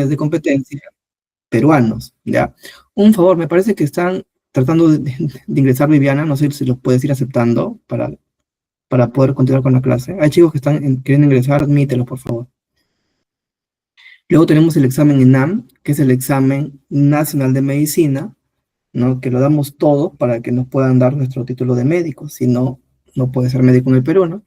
de competencia peruanos, ¿ya? Un favor, me parece que están tratando de ingresar Viviana, no sé si los puedes ir aceptando para poder continuar con la clase. Hay chicos que están queriendo ingresar, admítelos, por favor. Luego tenemos el examen ENAM, que es el examen nacional de medicina, ¿no? Que lo damos todo para que nos puedan dar nuestro título de médico, si no, no puede ser médico en el Perú, ¿no?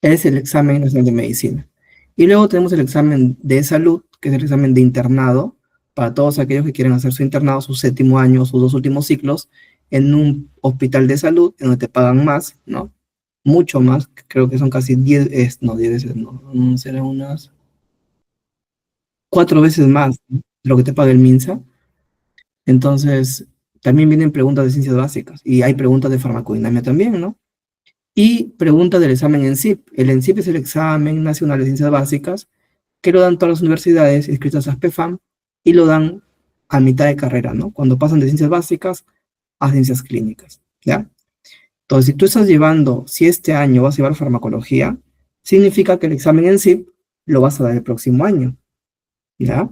Es el examen nacional de medicina. Y luego tenemos el examen de salud, que es el examen de internado, para todos aquellos que quieren hacer su internado, su séptimo año, sus 2 últimos ciclos, en un hospital de salud, en donde te pagan más, ¿no? Mucho más, creo que son casi 10, no, 10 veces, no, serán unas 4 veces más, ¿no?, de lo que te paga el MINSA. Entonces, también vienen preguntas de ciencias básicas, y hay preguntas de farmacodinamia también, ¿no? Y preguntas del examen ENSIP. El ENSIP es el examen nacional de ciencias básicas, que lo dan todas las universidades inscritas a PEFAM, y lo dan a mitad de carrera, ¿no? Cuando pasan de ciencias básicas a ciencias clínicas, ¿ya? Entonces, si tú estás llevando, si este año vas a llevar farmacología, significa que el examen ENSIP lo vas a dar el próximo año, ¿ya?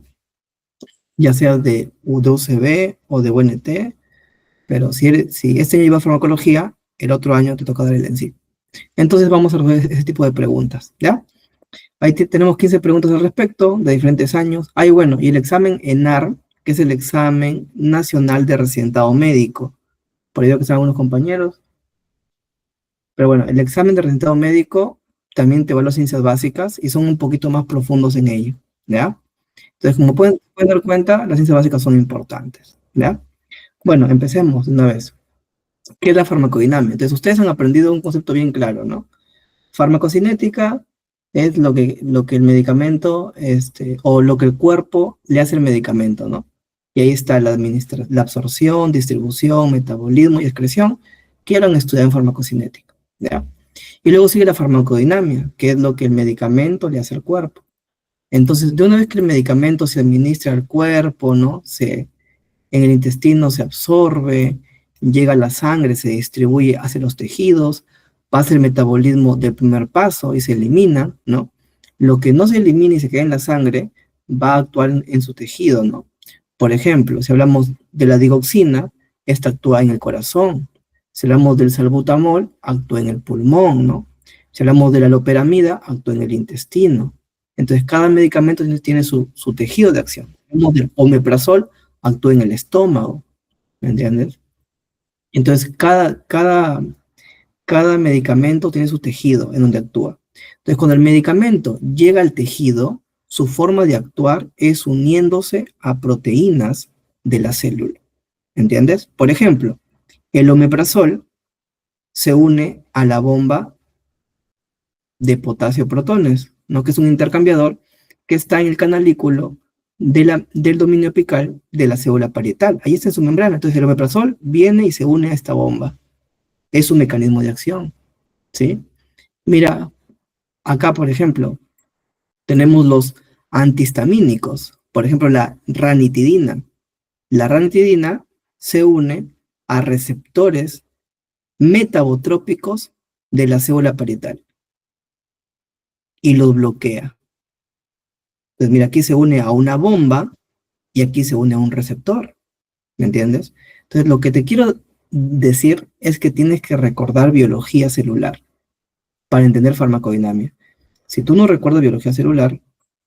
Ya sea de UCB o de UNT, pero si este año llevas farmacología, el otro año te toca dar el ENSIP. Entonces vamos a resolver ese tipo de preguntas, ¿ya? Ahí tenemos 15 preguntas al respecto, de diferentes años. Bueno, y el examen ENAR, que es el examen nacional de residentado médico. Por ello que están algunos compañeros. Pero bueno, el examen de residentado médico también te evalúa ciencias básicas y son un poquito más profundos en ello, ¿ya? Entonces, como pueden dar cuenta, las ciencias básicas son importantes, ¿ya? Bueno, empecemos de una vez. ¿Qué es la farmacodinamia? Entonces, ustedes han aprendido un concepto bien claro, ¿no? Farmacocinética es lo que el medicamento, o lo que el cuerpo le hace al medicamento, ¿no? Y ahí está la absorción, distribución, metabolismo y excreción, que eran estudiados en farmacocinética, ¿ya? Y luego sigue la farmacodinamia, que es lo que el medicamento le hace al cuerpo. Entonces, de una vez que el medicamento se administra al cuerpo, ¿no? En el intestino se absorbe, llega a la sangre, se distribuye hacia los tejidos, pasa el metabolismo del primer paso y se elimina, ¿no? Lo que no se elimina y se queda en la sangre va a actuar en su tejido, ¿no? Por ejemplo, si hablamos de la digoxina, esta actúa en el corazón. Si hablamos del salbutamol, actúa en el pulmón, ¿no? Si hablamos de la loperamida, actúa en el intestino. Entonces, cada medicamento tiene su tejido de acción. Si hablamos del omeprazol, actúa en el estómago, ¿me entiendes? Entonces, cada medicamento tiene su tejido en donde actúa. Entonces, cuando el medicamento llega al tejido, su forma de actuar es uniéndose a proteínas de la célula, ¿entiendes? Por ejemplo, el omeprazol se une a la bomba de potasio-protones, ¿no? Que es un intercambiador que está en el canalículo del dominio apical de la célula parietal. Ahí está en su membrana. Entonces el omeprazol viene y se une a esta bomba. Es un mecanismo de acción, ¿sí? Mira, acá, por ejemplo, tenemos los antihistamínicos. Por ejemplo, la ranitidina. La ranitidina se une a receptores metabotrópicos de la célula parietal y los bloquea. Pues mira, aquí se une a una bomba y aquí se une a un receptor, ¿me entiendes? Entonces, lo que te quiero decir es que tienes que recordar biología celular para entender farmacodinamia. Si tú no recuerdas biología celular,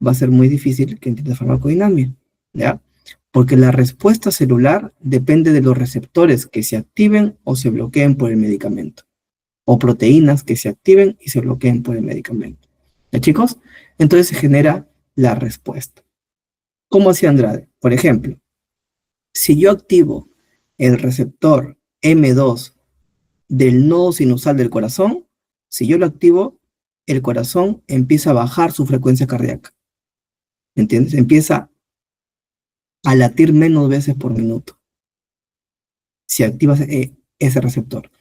va a ser muy difícil que entiendas farmacodinamia, ¿ya? Porque la respuesta celular depende de los receptores que se activen o se bloqueen por el medicamento, o proteínas que se activen y se bloqueen por el medicamento. ¿Ya, chicos? Entonces se genera la respuesta. ¿Cómo hacía Andrade? Por ejemplo, si yo activo el receptor M2 del nodo sinusal del corazón, si yo lo activo, el corazón empieza a bajar su frecuencia cardíaca. ¿Entiendes? Empieza a latir menos veces por minuto si activas ese receptor.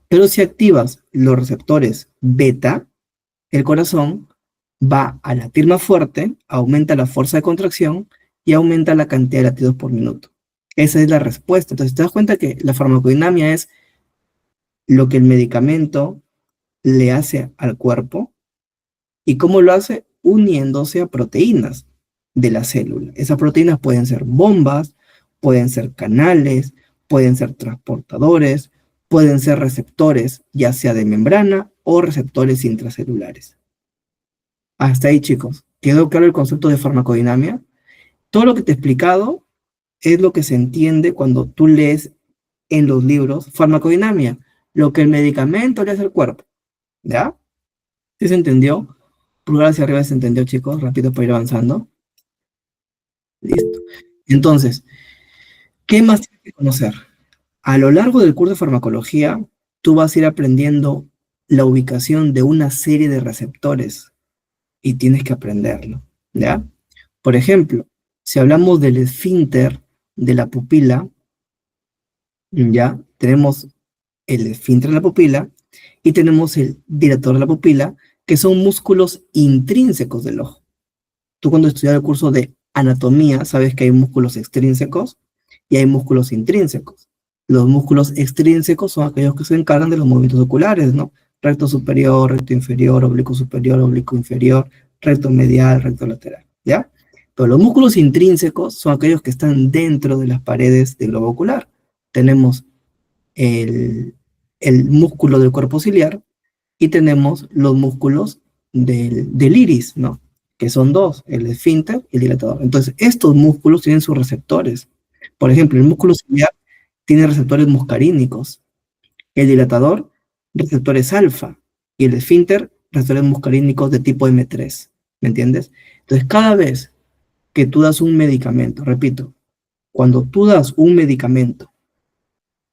Pero si activas los receptores beta, el corazón va a latir más fuerte, aumenta la fuerza de contracción y aumenta la cantidad de latidos por minuto. Esa es la respuesta. Entonces te das cuenta que la farmacodinamia es lo que el medicamento le hace al cuerpo. ¿Y cómo lo hace? Uniéndose a proteínas. de la célula. Esas proteínas pueden ser bombas, pueden ser canales, pueden ser transportadores, pueden ser receptores, ya sea de membrana o receptores intracelulares. Hasta ahí, chicos. ¿Quedó claro el concepto de farmacodinamia? Todo lo que te he explicado es lo que se entiende cuando tú lees en los libros farmacodinamia, lo que el medicamento le hace al cuerpo. ¿Ya? ¿Sí se entendió? Pulgar hacia arriba se entendió, chicos. Rápido para ir avanzando. Listo. Entonces, ¿qué más tienes que conocer? A lo largo del curso de farmacología, tú vas a ir aprendiendo la ubicación de una serie de receptores y tienes que aprenderlo, ¿ya? Por ejemplo, si hablamos del esfínter de la pupila, ya tenemos el esfínter de la pupila y tenemos el dilatador de la pupila, que son músculos intrínsecos del ojo. Tú cuando estudias el curso de anatomía, sabes que hay músculos extrínsecos y hay músculos intrínsecos. Los músculos extrínsecos son aquellos que se encargan de los movimientos oculares, ¿no? Recto superior, recto inferior, oblicuo inferior, recto medial, recto lateral, ¿ya? Pero los músculos intrínsecos son aquellos que están dentro de las paredes del globo ocular. Tenemos el músculo del cuerpo ciliar y tenemos los músculos del iris, ¿no? Que son dos, el esfínter y el dilatador. Entonces, estos músculos tienen sus receptores. Por ejemplo, el músculo ciliar tiene receptores muscarínicos, el dilatador, receptores alfa, y el esfínter, receptores muscarínicos de tipo M3, ¿me entiendes? Entonces, cada vez que tú das un medicamento, repito, cuando tú das un medicamento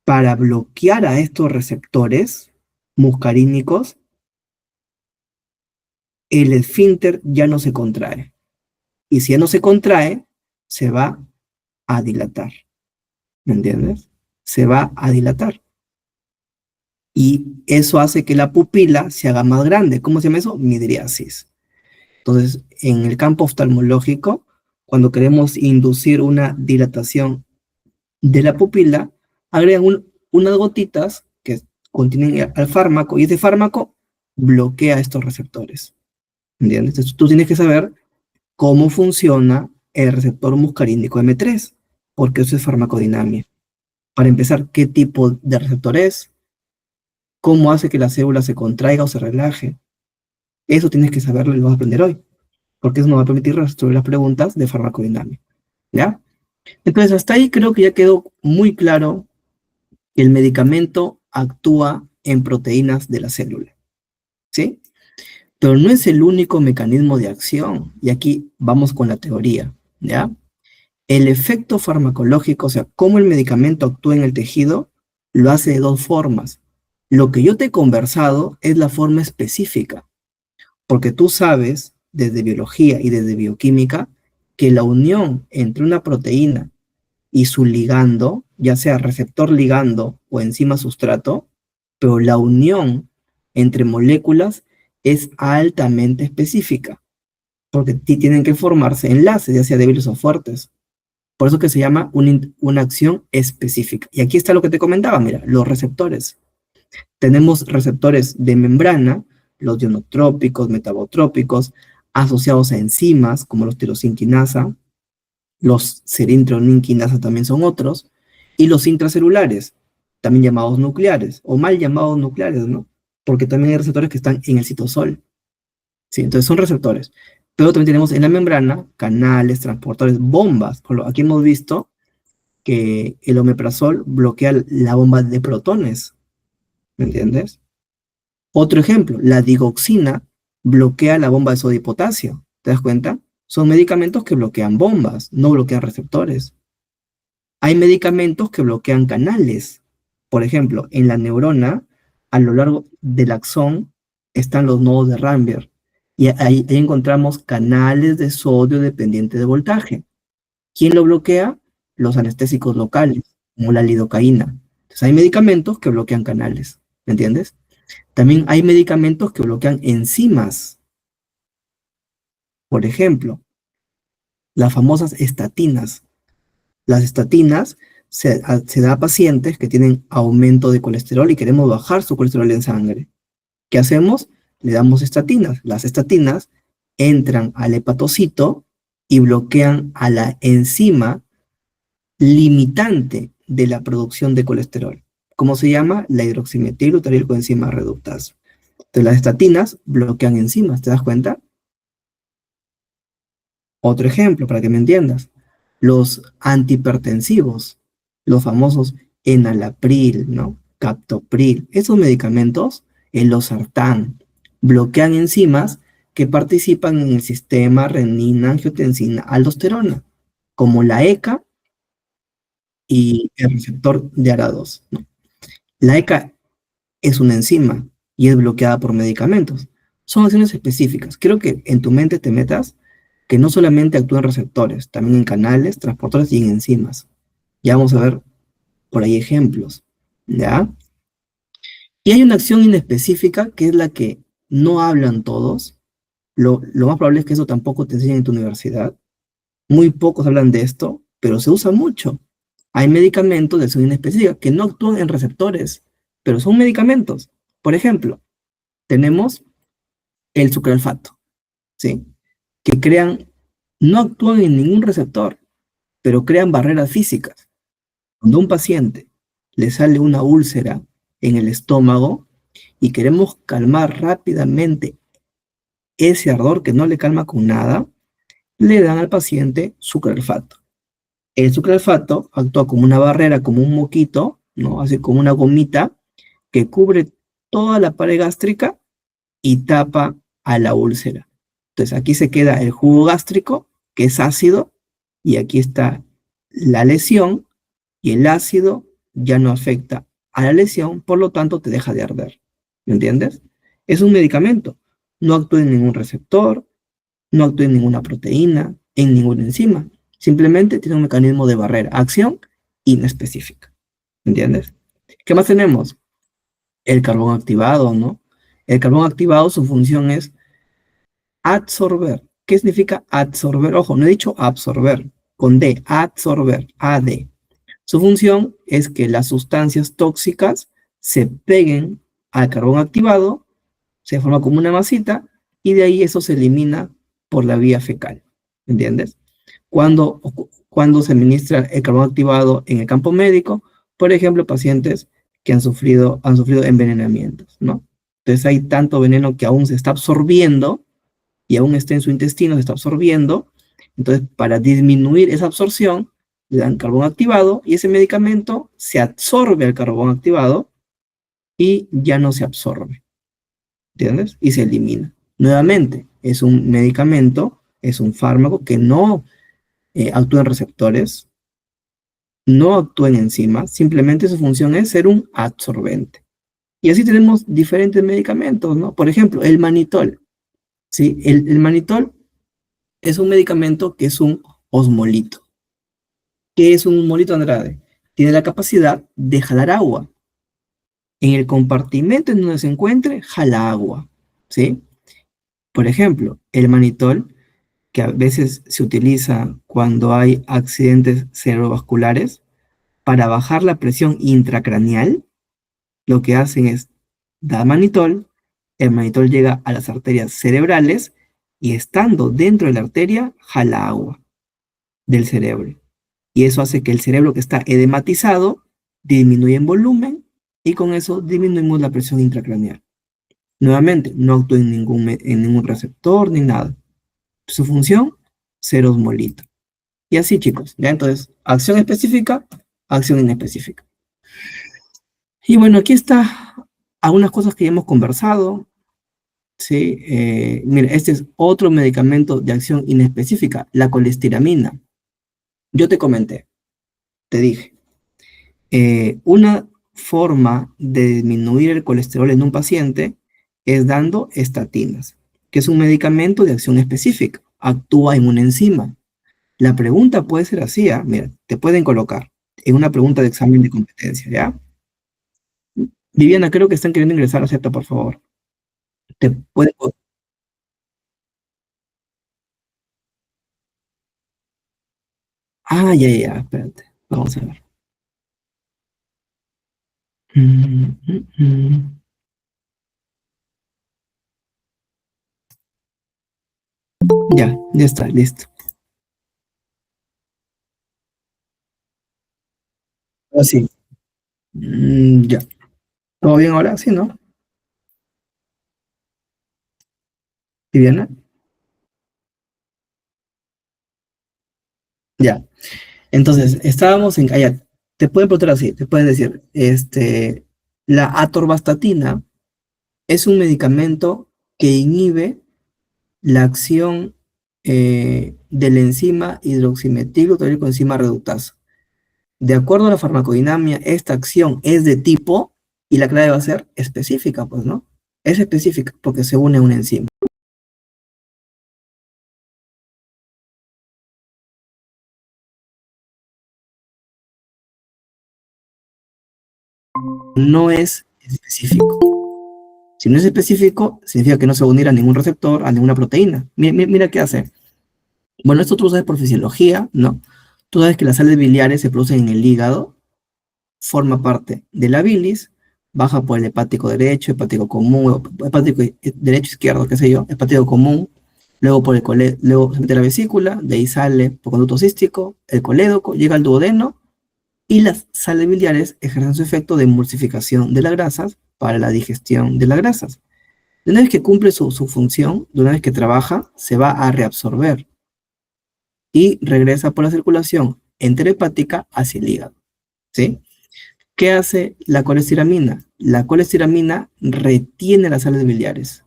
para bloquear a estos receptores muscarínicos, el esfínter ya no se contrae. Y si ya no se contrae, se va a dilatar. ¿Me entiendes? Se va a dilatar. Y eso hace que la pupila se haga más grande. ¿Cómo se llama eso? Midriasis. Entonces, en el campo oftalmológico, cuando queremos inducir una dilatación de la pupila, agregan unas gotitas que contienen al fármaco y ese fármaco bloquea estos receptores. ¿Entiendes? Entonces, tú tienes que saber cómo funciona el receptor muscarínico M3, porque eso es farmacodinamia. Para empezar, ¿qué tipo de receptor es? ¿Cómo hace que la célula se contraiga o se relaje? Eso tienes que saberlo y lo vas a aprender hoy, porque eso nos va a permitir resolver las preguntas de farmacodinamia. ¿Ya? Entonces, hasta ahí creo que ya quedó muy claro que el medicamento actúa en proteínas de la célula. ¿Sí? Pero no es el único mecanismo de acción. Y aquí vamos con la teoría. ¿Ya? El efecto farmacológico, o sea, cómo el medicamento actúa en el tejido, lo hace de dos formas. Lo que yo te he conversado es la forma específica, porque tú sabes, desde biología y desde bioquímica, que la unión entre una proteína y su ligando, ya sea receptor ligando o enzima sustrato, pero la unión entre moléculas es altamente específica, porque tienen que formarse enlaces, ya sea débiles o fuertes. Por eso que se llama una acción específica. Y aquí está lo que te comentaba, mira, los receptores. Tenemos receptores de membrana, los ionotrópicos, metabotrópicos, asociados a enzimas como los tirosinquinasa, los serintronínquinasa también son otros, y los intracelulares, también llamados nucleares, o mal llamados nucleares, ¿no? Porque también hay receptores que están en el citosol. Sí, entonces son receptores. Pero también tenemos en la membrana canales, transportadores, bombas. Aquí hemos visto que el omeprazol bloquea la bomba de protones. ¿Me entiendes? Otro ejemplo, la digoxina bloquea la bomba de sodio y potasio. ¿Te das cuenta? Son medicamentos que bloquean bombas, no bloquean receptores. Hay medicamentos que bloquean canales. Por ejemplo, en la neurona, a lo largo del axón, están los nodos de Ramberg. Y ahí encontramos canales de sodio dependiente de voltaje. ¿Quién lo bloquea? Los anestésicos locales, como la lidocaína. Entonces hay medicamentos que bloquean canales, ¿me entiendes? También hay medicamentos que bloquean enzimas. Por ejemplo, las famosas estatinas. Las estatinas se da a pacientes que tienen aumento de colesterol y queremos bajar su colesterol en sangre. ¿Qué hacemos? Le damos estatinas. Las estatinas entran al hepatocito y bloquean a la enzima limitante de la producción de colesterol. ¿Cómo se llama? La hidroximetilbutyrilcoenzima reductasa. Entonces, las estatinas bloquean enzimas, ¿te das cuenta? Otro ejemplo, para que me entiendas. Los antihipertensivos, los famosos enalapril, ¿no? Captopril, esos medicamentos, el losartán, bloquean enzimas que participan en el sistema renina-angiotensina-aldosterona, como la ECA y el receptor de ARA2, ¿no? La ECA es una enzima y es bloqueada por medicamentos. Son acciones específicas. Quiero que en tu mente te metas que no solamente actúan receptores, también en canales, transportadores y en enzimas. Ya vamos a ver por ahí ejemplos, ¿ya? Y hay una acción inespecífica que es la que no hablan todos. Lo más probable es que eso tampoco te enseñen en tu universidad. Muy pocos hablan de esto, pero se usa mucho. Hay medicamentos de acción inespecífica que no actúan en receptores, pero son medicamentos. Por ejemplo, tenemos el sucralfato, ¿sí? Que crean, no actúan en ningún receptor, pero crean barreras físicas. Cuando a un paciente le sale una úlcera en el estómago y queremos calmar rápidamente ese ardor que no le calma con nada, le dan al paciente sucralfato. El sucralfato actúa como una barrera, como un moquito, ¿no? Así como una gomita que cubre toda la pared gástrica y tapa a la úlcera. Entonces aquí se queda el jugo gástrico, que es ácido, y aquí está la lesión, y el ácido ya no afecta a la lesión, por lo tanto te deja de arder. ¿Me entiendes? Es un medicamento. No actúa en ningún receptor, no actúa en ninguna proteína, en ninguna enzima. Simplemente tiene un mecanismo de barrera, acción inespecífica. ¿Me entiendes? ¿Qué más tenemos? El carbón activado, ¿no? El carbón activado, su función es absorber. ¿Qué significa absorber? Ojo, no he dicho absorber, con D, absorber, AD. Su función es que las sustancias tóxicas se peguen al carbón activado, se forma como una masita, y de ahí eso se elimina por la vía fecal. ¿Entiendes? Cuando se administra el carbón activado en el campo médico, por ejemplo, pacientes que han sufrido envenenamientos, ¿no? Entonces hay tanto veneno que aún se está absorbiendo y aún está en su intestino, se está absorbiendo. Entonces, para disminuir esa absorción, le dan carbón activado y ese medicamento se absorbe al carbón activado y ya no se absorbe, ¿entiendes? Y se elimina. Nuevamente, es un medicamento, es un fármaco que no actúa en receptores, no actúa en enzimas, simplemente su función es ser un absorbente. Y así tenemos diferentes medicamentos, ¿no? Por ejemplo, el manitol, ¿sí? El manitol es un medicamento que es un osmolito. ¿Qué es un osmolito, Andrade? Tiene la capacidad de jalar agua. En el compartimento en donde se encuentre, jala agua, ¿sí? Por ejemplo, el manitol, que a veces se utiliza cuando hay accidentes cerebrovasculares, para bajar la presión intracraneal, lo que hacen es dar manitol, el manitol llega a las arterias cerebrales y estando dentro de la arteria, jala agua del cerebro. Y eso hace que el cerebro que está edematizado disminuya en volumen y con eso disminuimos la presión intracraneal. Nuevamente, no actúa en ningún receptor ni nada. Su función, ser osmolito. Y así, chicos. ¿Ya? Entonces, acción específica, acción inespecífica. Y bueno, aquí está algunas cosas que ya hemos conversado. ¿Sí? Mira, este es otro medicamento de acción inespecífica, la colestiramina. Yo te comenté, te dije, una forma de disminuir el colesterol en un paciente es dando estatinas, que es un medicamento de acción específica, actúa en una enzima. La pregunta puede ser así, ¿ah? Mira, te pueden colocar en una pregunta de examen de competencia, ¿ya? Viviana, creo que están queriendo ingresar, acepta, por favor. Te puede... Ah, ya, ya, espérate. Vamos a ver. Mm, mm, mm. Ya, ya está, listo. Así. Ya. ¿Todo bien ahora? Sí, ¿no? ¿Y bien? Ya. Entonces, estábamos en... ya, te pueden preguntar así, te pueden decir, la atorvastatina es un medicamento que inhibe la acción de la enzima hidroximetilglutaricoenzima reductasa. De acuerdo a la farmacodinámica, esta acción es de tipo, y la clave va a ser específica, pues, ¿no? Es específica porque se une a una enzima. No es específico. Si no es específico, significa que no se va a unir a ningún receptor, a ninguna proteína. Mira qué hace. Bueno, esto tú lo sabes por fisiología, ¿no? Tú sabes que las sales biliares se producen en el hígado, forma parte de la bilis, baja por el hepático derecho, hepático común, hepático derecho, izquierdo, qué sé yo, hepático común, luego por luego se mete a la vesícula, de ahí sale por conducto cístico, el colédoco, llega al duodeno, y las sales biliares ejercen su efecto de emulsificación de las grasas para la digestión de las grasas. De una vez que cumple su función, de una vez que trabaja, se va a reabsorber y regresa por la circulación enterohepática hacia el hígado, ¿sí? ¿Qué hace la colestiramina? La colestiramina retiene las sales biliares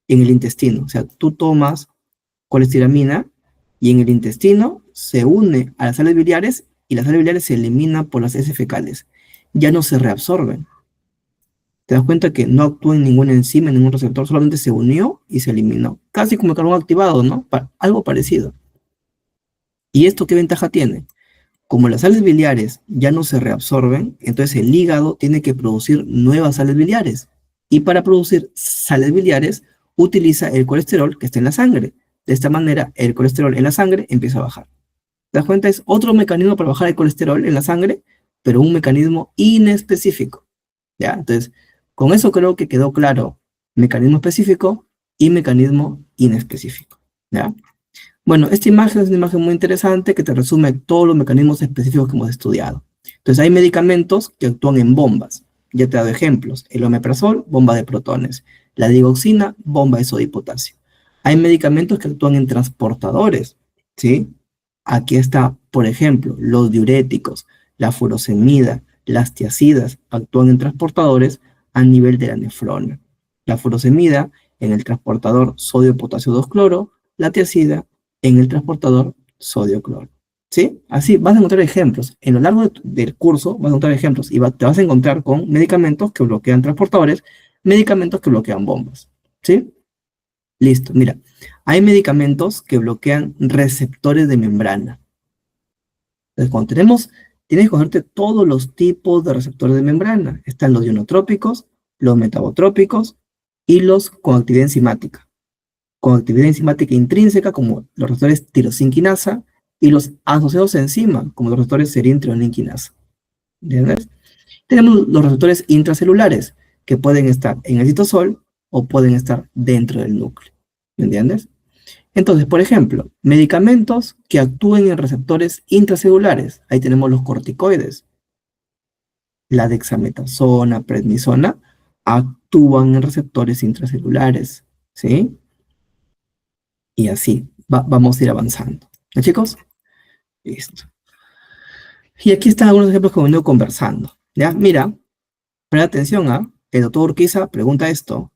en el intestino. O sea, tú tomas colestiramina y en el intestino se une a las sales biliares y las sales biliares se eliminan por las heces fecales. Ya no se reabsorben. Te das cuenta que no actúa en ninguna enzima, en ningún receptor, solamente se unió y se eliminó. Casi como el carbón activado, ¿no? Algo parecido. ¿Y esto qué ventaja tiene? Como las sales biliares ya no se reabsorben, entonces el hígado tiene que producir nuevas sales biliares. Y para producir sales biliares utiliza el colesterol que está en la sangre. De esta manera, el colesterol en la sangre empieza a bajar. ¿Te das cuenta? Es otro mecanismo para bajar el colesterol en la sangre, pero un mecanismo inespecífico. ¿Ya? Entonces, con eso creo que quedó claro mecanismo específico y mecanismo inespecífico. ¿Ya? Bueno, esta imagen es una imagen muy interesante que te resume todos los mecanismos específicos que hemos estudiado. Entonces, hay medicamentos que actúan en bombas. Ya te he dado ejemplos. El omeprazol, bomba de protones. La digoxina, bomba de sodio y potasio. Hay medicamentos que actúan en transportadores, ¿sí? Aquí está, por ejemplo, los diuréticos, la furosemida, las tiazidas actúan en transportadores a nivel de la nefrona. La furosemida en el transportador sodio-potasio 2-cloro, la tiazida en el transportador sodio-cloro. ¿Sí? Así vas a encontrar ejemplos. En lo largo del curso vas a encontrar ejemplos y te vas a encontrar con medicamentos que bloquean transportadores, medicamentos que bloquean bombas. ¿Sí? Listo, mira. Hay medicamentos que bloquean receptores de membrana. Entonces, cuando tienes que conocerte todos los tipos de receptores de membrana. Están los ionotrópicos, los metabotrópicos y los con actividad enzimática. Con actividad enzimática intrínseca, como los receptores tirosinquinasa, y los asociados a enzima, como los receptores serina-treoninquinasa. ¿Entiendes? Tenemos los receptores intracelulares, que pueden estar en el citosol o pueden estar dentro del núcleo. ¿Me entiendes? Entonces, por ejemplo, medicamentos que actúen en receptores intracelulares. Ahí tenemos los corticoides. La dexametasona, prednisona, actúan en receptores intracelulares. ¿Sí? Y así vamos a ir avanzando. ¿Ya, chicos? Listo. Y aquí están algunos ejemplos que hemos venido conversando. ¿Ya? Mira, presta atención, ¿ah? El doctor Urquiza pregunta esto.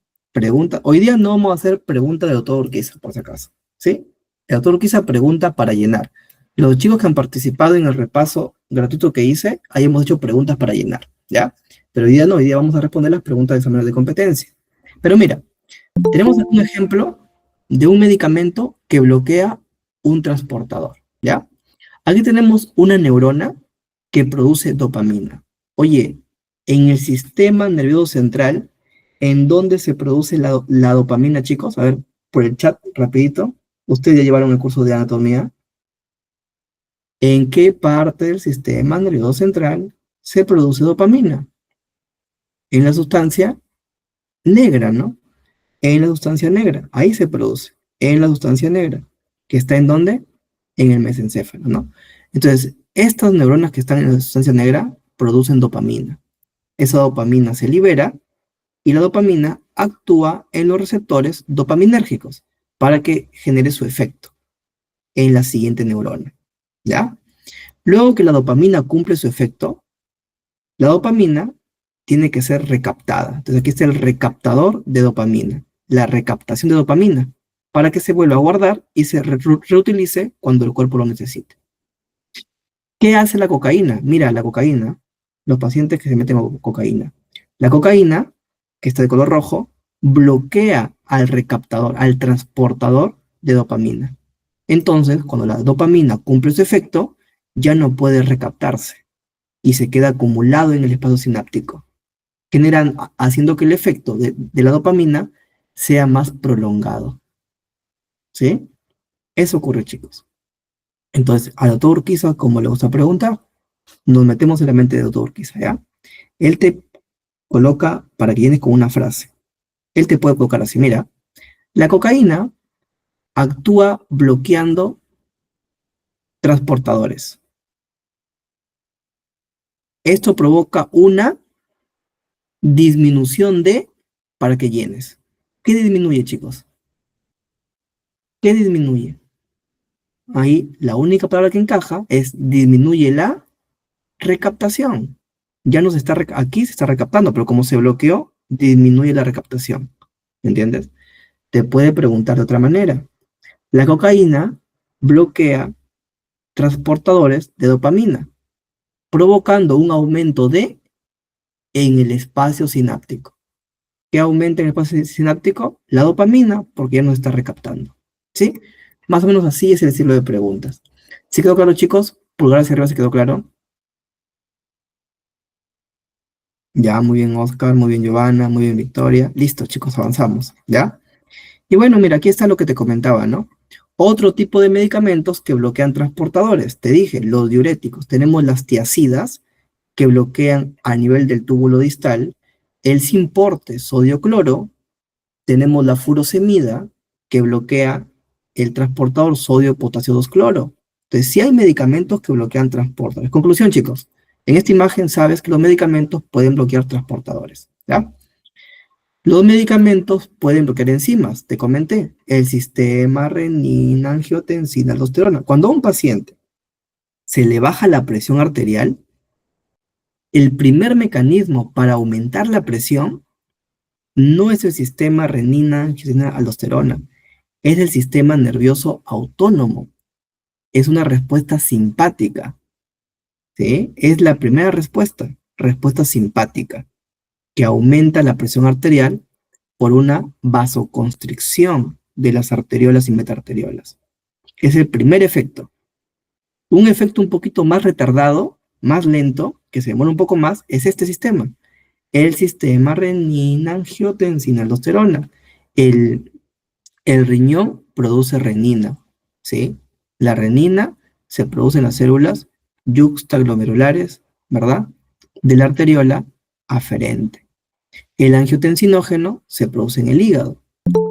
Hoy día no vamos a hacer preguntas del doctor Urquiza, por si acaso. ¿Sí? El doctor Urquiza pregunta para llenar. Los chicos que han participado en el repaso gratuito que hice, ahí hemos hecho preguntas para llenar. ¿Ya? Pero hoy día no, hoy día vamos a responder las preguntas de examen de competencia. Pero mira, tenemos un ejemplo de un medicamento que bloquea un transportador. ¿Ya? Aquí tenemos una neurona que produce dopamina. Oye, en el sistema nervioso central, ¿en dónde se produce la dopamina, chicos? A ver, por el chat, rapidito. Ustedes ya llevaron el curso de anatomía. ¿En qué parte del sistema nervioso central se produce dopamina? En la sustancia negra, ¿no? En la sustancia negra, ahí se produce, en la sustancia negra, que está en dónde? En el mesencéfalo, ¿no? Entonces, Estas neuronas que están en la sustancia negra producen dopamina. Esa dopamina se libera y la dopamina actúa en los receptores dopaminérgicos para que genere su efecto en la siguiente neurona, ¿ya? Luego que la dopamina cumple su efecto, la dopamina tiene que ser recaptada. Entonces aquí está el recaptador de dopamina, la recaptación de dopamina, para que se vuelva a guardar y se reutilice cuando el cuerpo lo necesite. ¿Qué hace la cocaína? Mira, la cocaína, los pacientes que se meten cocaína. La cocaína, que está de color rojo, bloquea al recaptador, al transportador de dopamina. Entonces, cuando la dopamina cumple su efecto, ya no puede recaptarse y se queda acumulado en el espacio sináptico, haciendo que el efecto de la dopamina sea más prolongado. ¿Sí? Eso ocurre, chicos. Entonces, al doctor Urquiza, como le gusta preguntar, nos metemos en la mente del doctor Urquiza, ¿ya? Él te coloca para que llenes con una frase. Él te puede colocar así, mira, la cocaína actúa bloqueando transportadores. Esto provoca una disminución de, para que llenes. ¿Qué disminuye, chicos? ¿Qué disminuye? Ahí la única palabra que encaja es disminuye la recaptación. Ya no se está, aquí se está recaptando, pero como se bloqueó, disminuye la recaptación. ¿Entiendes? Te puede preguntar de otra manera. La cocaína bloquea transportadores de dopamina, provocando un aumento en el espacio sináptico. ¿Qué aumenta en el espacio sináptico? La dopamina, porque ya no está recaptando. ¿Sí? Más o menos así es el estilo de preguntas. ¿Sí quedó claro, chicos? Pulgar hacia arriba, ¿se quedó claro? Ya, muy bien, Oscar, muy bien, Giovanna, muy bien, Victoria. Listo, chicos, avanzamos, ¿ya? Y bueno, mira, aquí está lo que te comentaba, ¿no? Otro tipo de medicamentos que bloquean transportadores. Te dije, los diuréticos. Tenemos las tiazidas, que bloquean a nivel del túbulo distal. El Symporte, sodio-cloro. Tenemos la furosemida, que bloquea el transportador sodio-potasio 2-cloro. Entonces, sí hay medicamentos que bloquean transportadores. Conclusión, chicos. En esta imagen sabes que los medicamentos pueden bloquear transportadores, ¿ya? Los medicamentos pueden bloquear enzimas, te comenté, el sistema renina, angiotensina, aldosterona. Cuando a un paciente se le baja la presión arterial, el primer mecanismo para aumentar la presión no es el sistema renina, angiotensina, aldosterona, es el sistema nervioso autónomo. Es una respuesta simpática, ¿sí? Es la primera respuesta simpática, que aumenta la presión arterial por una vasoconstricción de las arteriolas y metaarteriolas. Es el primer efecto. Un efecto un poquito más retardado, más lento, que se demora un poco más, es este sistema. El sistema renina-angiotensina-aldosterona. El, el riñón produce renina, ¿sí? La renina se produce en las células yuxtaglomerulares, ¿verdad? De la arteriola aferente. El angiotensinógeno se produce en el hígado.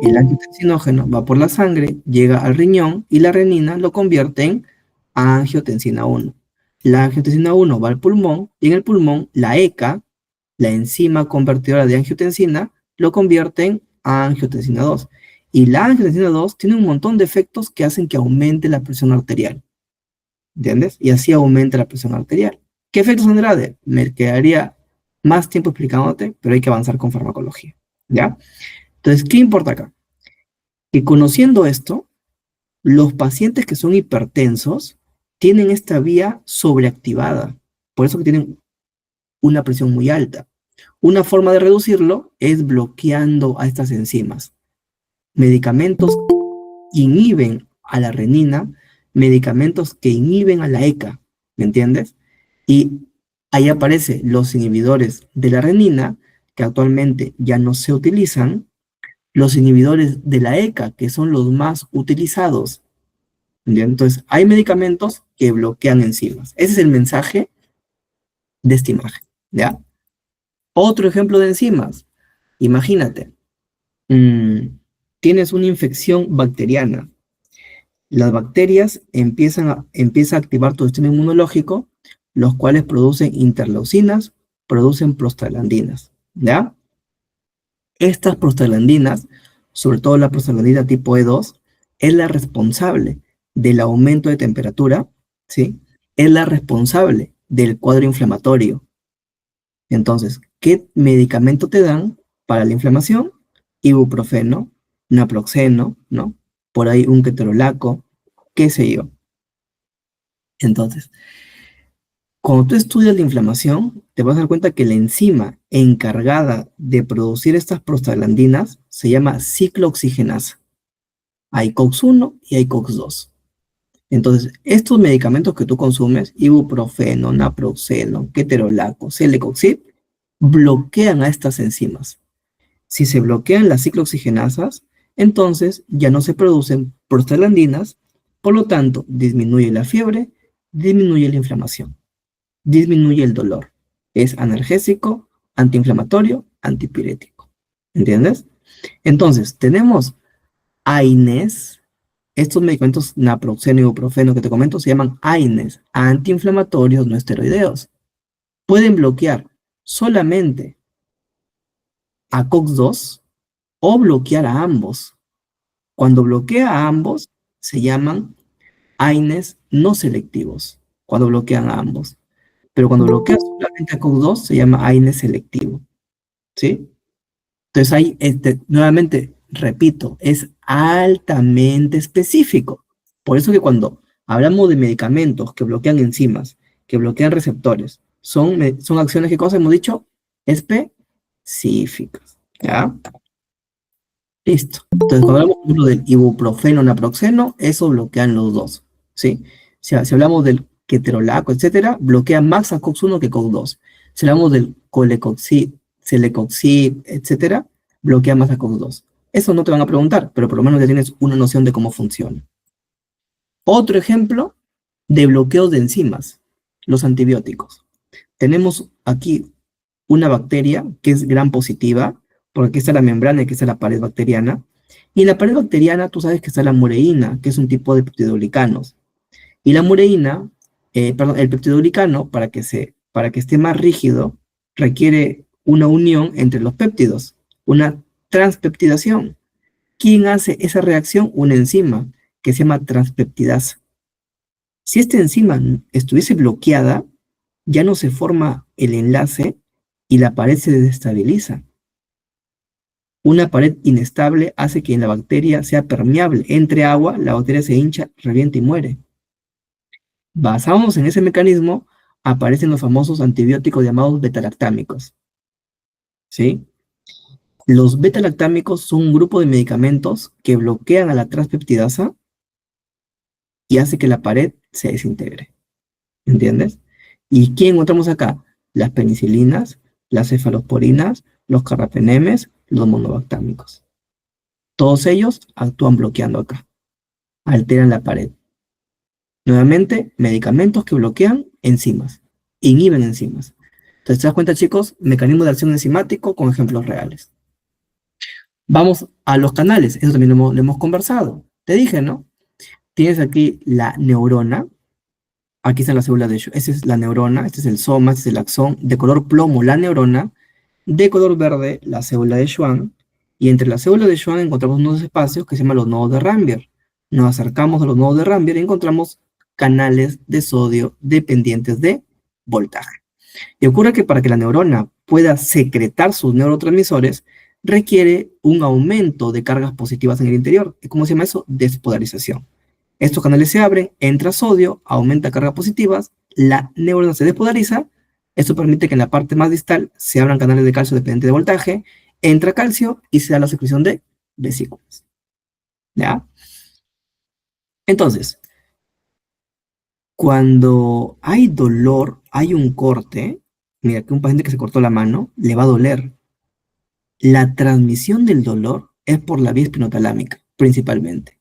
El angiotensinógeno va por la sangre, llega al riñón y la renina lo convierte en angiotensina 1. La angiotensina 1 va al pulmón y en el pulmón la ECA, la enzima convertidora de angiotensina, lo convierte en angiotensina 2. Y la angiotensina 2 tiene un montón de efectos que hacen que aumente la presión arterial. ¿Entiendes? Y así aumenta la presión arterial. ¿Qué efectos tendrá? Me quedaría más tiempo explicándote, pero hay que avanzar con farmacología. ¿Ya? Entonces, ¿qué importa acá? Que conociendo esto, los pacientes que son hipertensos tienen esta vía sobreactivada, por eso que tienen una presión muy alta. Una forma de reducirlo es bloqueando a estas enzimas. Medicamentos que inhiben a la renina, medicamentos que inhiben a la ECA, ¿me entiendes? Y ahí aparecen los inhibidores de la renina, que actualmente ya no se utilizan, los inhibidores de la ECA, que son los más utilizados. ¿Bien? Entonces, hay medicamentos que bloquean enzimas. Ese es el mensaje de esta imagen. ¿Ya? Otro ejemplo de enzimas. Imagínate, tienes una infección bacteriana. Las bacterias empiezan empieza a activar tu sistema inmunológico, los cuales producen interleucinas, producen prostaglandinas, ¿ya? Estas prostaglandinas, sobre todo la prostaglandina tipo E2, es la responsable del aumento de temperatura, ¿sí? Es la responsable del cuadro inflamatorio. Entonces, ¿qué medicamento te dan para la inflamación? Ibuprofeno, naproxeno, ¿no? Por ahí un ketorolaco, qué sé yo. Entonces, cuando tú estudias la inflamación, te vas a dar cuenta que la enzima encargada de producir estas prostaglandinas se llama ciclooxigenasa. Hay COX-1 y hay COX-2. Entonces, estos medicamentos que tú consumes, ibuprofeno, naproxeno, ketorolaco, celecoxib, bloquean a estas enzimas. Si se bloquean las ciclooxigenasas, entonces ya no se producen prostaglandinas, por lo tanto, disminuye la fiebre, disminuye la inflamación, disminuye el dolor. Es analgésico, antiinflamatorio, antipirético. ¿Entiendes? Entonces, tenemos AINES. Estos medicamentos naproxeno y ibuprofeno que te comento se llaman AINES, antiinflamatorios no esteroideos. Pueden bloquear solamente a COX-2 o bloquear a ambos. Cuando bloquea a ambos, se llaman AINES no selectivos, cuando bloquean a ambos. Pero cuando bloquea solamente a COX-2, se llama AINES selectivo, ¿sí? Entonces ahí, nuevamente, repito, es altamente específico. Por eso que cuando hablamos de medicamentos que bloquean enzimas, que bloquean receptores, son acciones que, cosa hemos dicho, específicas, ¿ya? Listo. Entonces, cuando hablamos, por ejemplo, del ibuprofeno, naproxeno, eso bloquean los dos, ¿sí? Si hablamos del ketorolaco, etcétera, bloquea más a COX-1 que COX-2. Si hablamos del colecoxib, celecoxib, etcétera, bloquea más a COX-2. Eso no te van a preguntar, pero por lo menos ya tienes una noción de cómo funciona. Otro ejemplo de bloqueos de enzimas, los antibióticos. Tenemos aquí una bacteria que es gram positiva, porque aquí está la membrana y aquí está la pared bacteriana. Y en la pared bacteriana tú sabes que está la mureína, que es un tipo de peptidoglicanos. Y la mureína, perdón, el peptidoglicano, para que esté más rígido, requiere una unión entre los péptidos, una transpeptidación. ¿Quién hace esa reacción? Una enzima que se llama transpeptidasa. Si esta enzima estuviese bloqueada, ya no se forma el enlace y la pared se desestabiliza. Una pared inestable hace que la bacteria sea permeable. Entre agua, la bacteria se hincha, revienta y muere. Basados en ese mecanismo, aparecen los famosos antibióticos llamados betalactámicos. ¿Sí? Los betalactámicos son un grupo de medicamentos que bloquean a la transpeptidasa y hace que la pared se desintegre. ¿Entiendes? ¿Y quién encontramos acá? Las penicilinas, las cefalosporinas, los carbapenemes, los monobactámicos. Todos ellos actúan bloqueando acá. Alteran la pared. Nuevamente, medicamentos que bloquean enzimas, inhiben enzimas. Entonces, ¿te das cuenta, chicos? Mecanismo de acción enzimático con ejemplos reales. Vamos a los canales, eso también lo hemos conversado. Te dije, ¿no? Tienes aquí la neurona, aquí está la célula de Schwann, esa es la neurona, este es el soma, este es el axón, de color plomo la neurona, de color verde la célula de Schwann, y entre la célula de Schwann encontramos unos espacios que se llaman los nodos de Rambier. Nos acercamos a los nodos de Rambier y encontramos canales de sodio dependientes de voltaje. Y ocurre que para que la neurona pueda secretar sus neurotransmisores, requiere un aumento de cargas positivas en el interior. ¿Cómo se llama eso? Despolarización. Estos canales se abren, entra sodio, aumenta cargas positivas, la neurona se despolariza, esto permite que en la parte más distal se abran canales de calcio dependiente de voltaje, entra calcio y se da la secreción de vesículas. ¿Ya? Entonces, cuando hay dolor, hay un corte, mira que un paciente que se cortó la mano, le va a doler. La transmisión del dolor es por la vía espinotalámica, principalmente.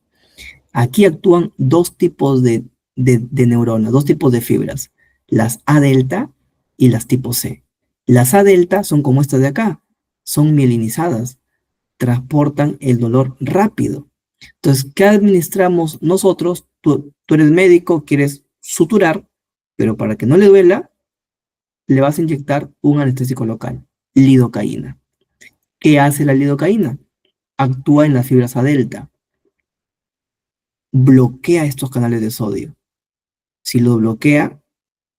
Aquí actúan dos tipos de neuronas, dos tipos de fibras, las A delta y las tipo C. Las A delta son como estas de acá, son mielinizadas, transportan el dolor rápido. Entonces, ¿qué administramos nosotros? Tú eres médico, quieres suturar, pero para que no le duela, le vas a inyectar un anestésico local, lidocaína. ¿Qué hace la lidocaína? Actúa en las fibras A delta, bloquea estos canales de sodio. Si lo bloquea,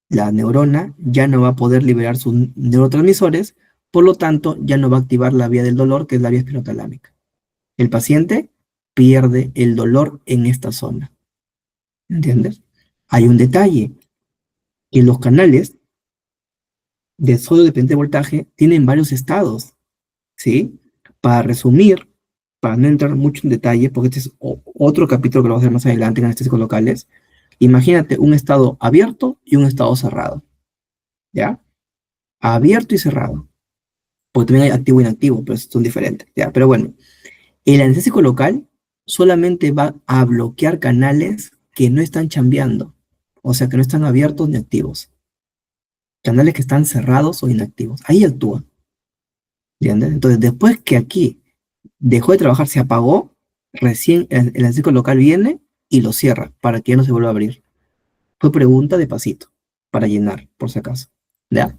la neurona ya no va a poder liberar sus neurotransmisores, por lo tanto, ya no va a activar la vía del dolor, que es la vía espinotalámica. El paciente pierde el dolor en esta zona. ¿Entiendes? Hay un detalle, que los canales de sodio dependiente de voltaje tienen varios estados, ¿sí? Para resumir, para no entrar mucho en detalle, porque este es otro capítulo que lo vamos a ver más adelante en anestésicos locales, imagínate un estado abierto y un estado cerrado, ¿ya? Abierto y cerrado, porque también hay activo e inactivo, pero son diferentes, ¿ya? Pero bueno, el anestésico local solamente va a bloquear canales que no están chambeando, o sea, que no están abiertos ni activos. Canales que están cerrados o inactivos. Ahí actúa. ¿Entiendes? Entonces, después que aquí dejó de trabajar, se apagó, recién el anestésico local viene y lo cierra para que ya no se vuelva a abrir. Fue pregunta de pasito, para llenar, por si acaso. ¿Ya?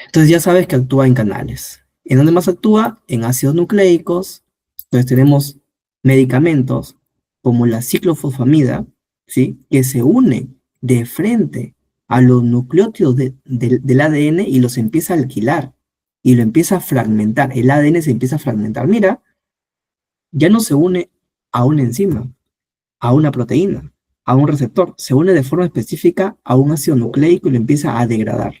Entonces ya sabes que actúa en canales. ¿En dónde más actúa? En ácidos nucleicos. Entonces tenemos medicamentos como la ciclofosfamida, ¿sí? Que se une de frente a los nucleótidos del ADN y los empieza a alquilar y lo empieza a fragmentar. El ADN se empieza a fragmentar. Mira, ya no se une a una enzima, a una proteína, a un receptor. Se une de forma específica a un ácido nucleico y lo empieza a degradar,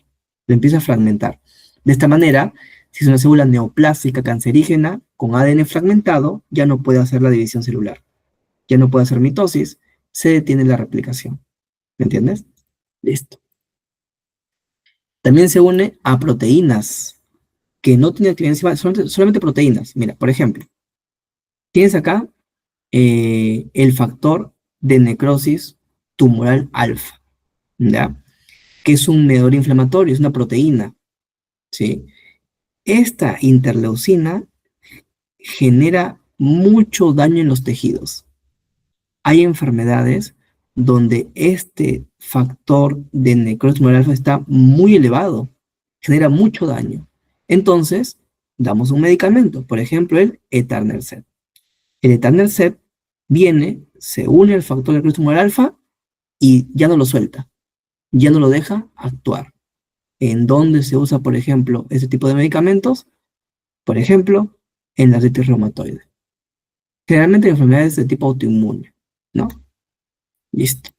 lo empieza a fragmentar. De esta manera, si es una célula neoplásica cancerígena con ADN fragmentado, ya no puede hacer la división celular, ya no puede hacer mitosis, se detiene la replicación. ¿Me entiendes? Listo. También se une a proteínas que no tienen actividad enzima, solamente proteínas. Mira, por ejemplo, tienes acá el factor de necrosis tumoral alfa, ¿ya? Que es un mediador inflamatorio, es una proteína, ¿sí? Esta interleucina genera mucho daño en los tejidos. Hay enfermedades donde este factor de necrosis tumoral alfa está muy elevado, genera mucho daño. Entonces, damos un medicamento, por ejemplo, el etanercept. El etanercept viene, se une al factor de necrosis tumoral alfa y ya no lo suelta, ya no lo deja actuar. ¿En dónde se usa, por ejemplo, este tipo de medicamentos? Por ejemplo, en la artritis reumatoide. Generalmente en enfermedades de tipo autoinmune, ¿no? Listo.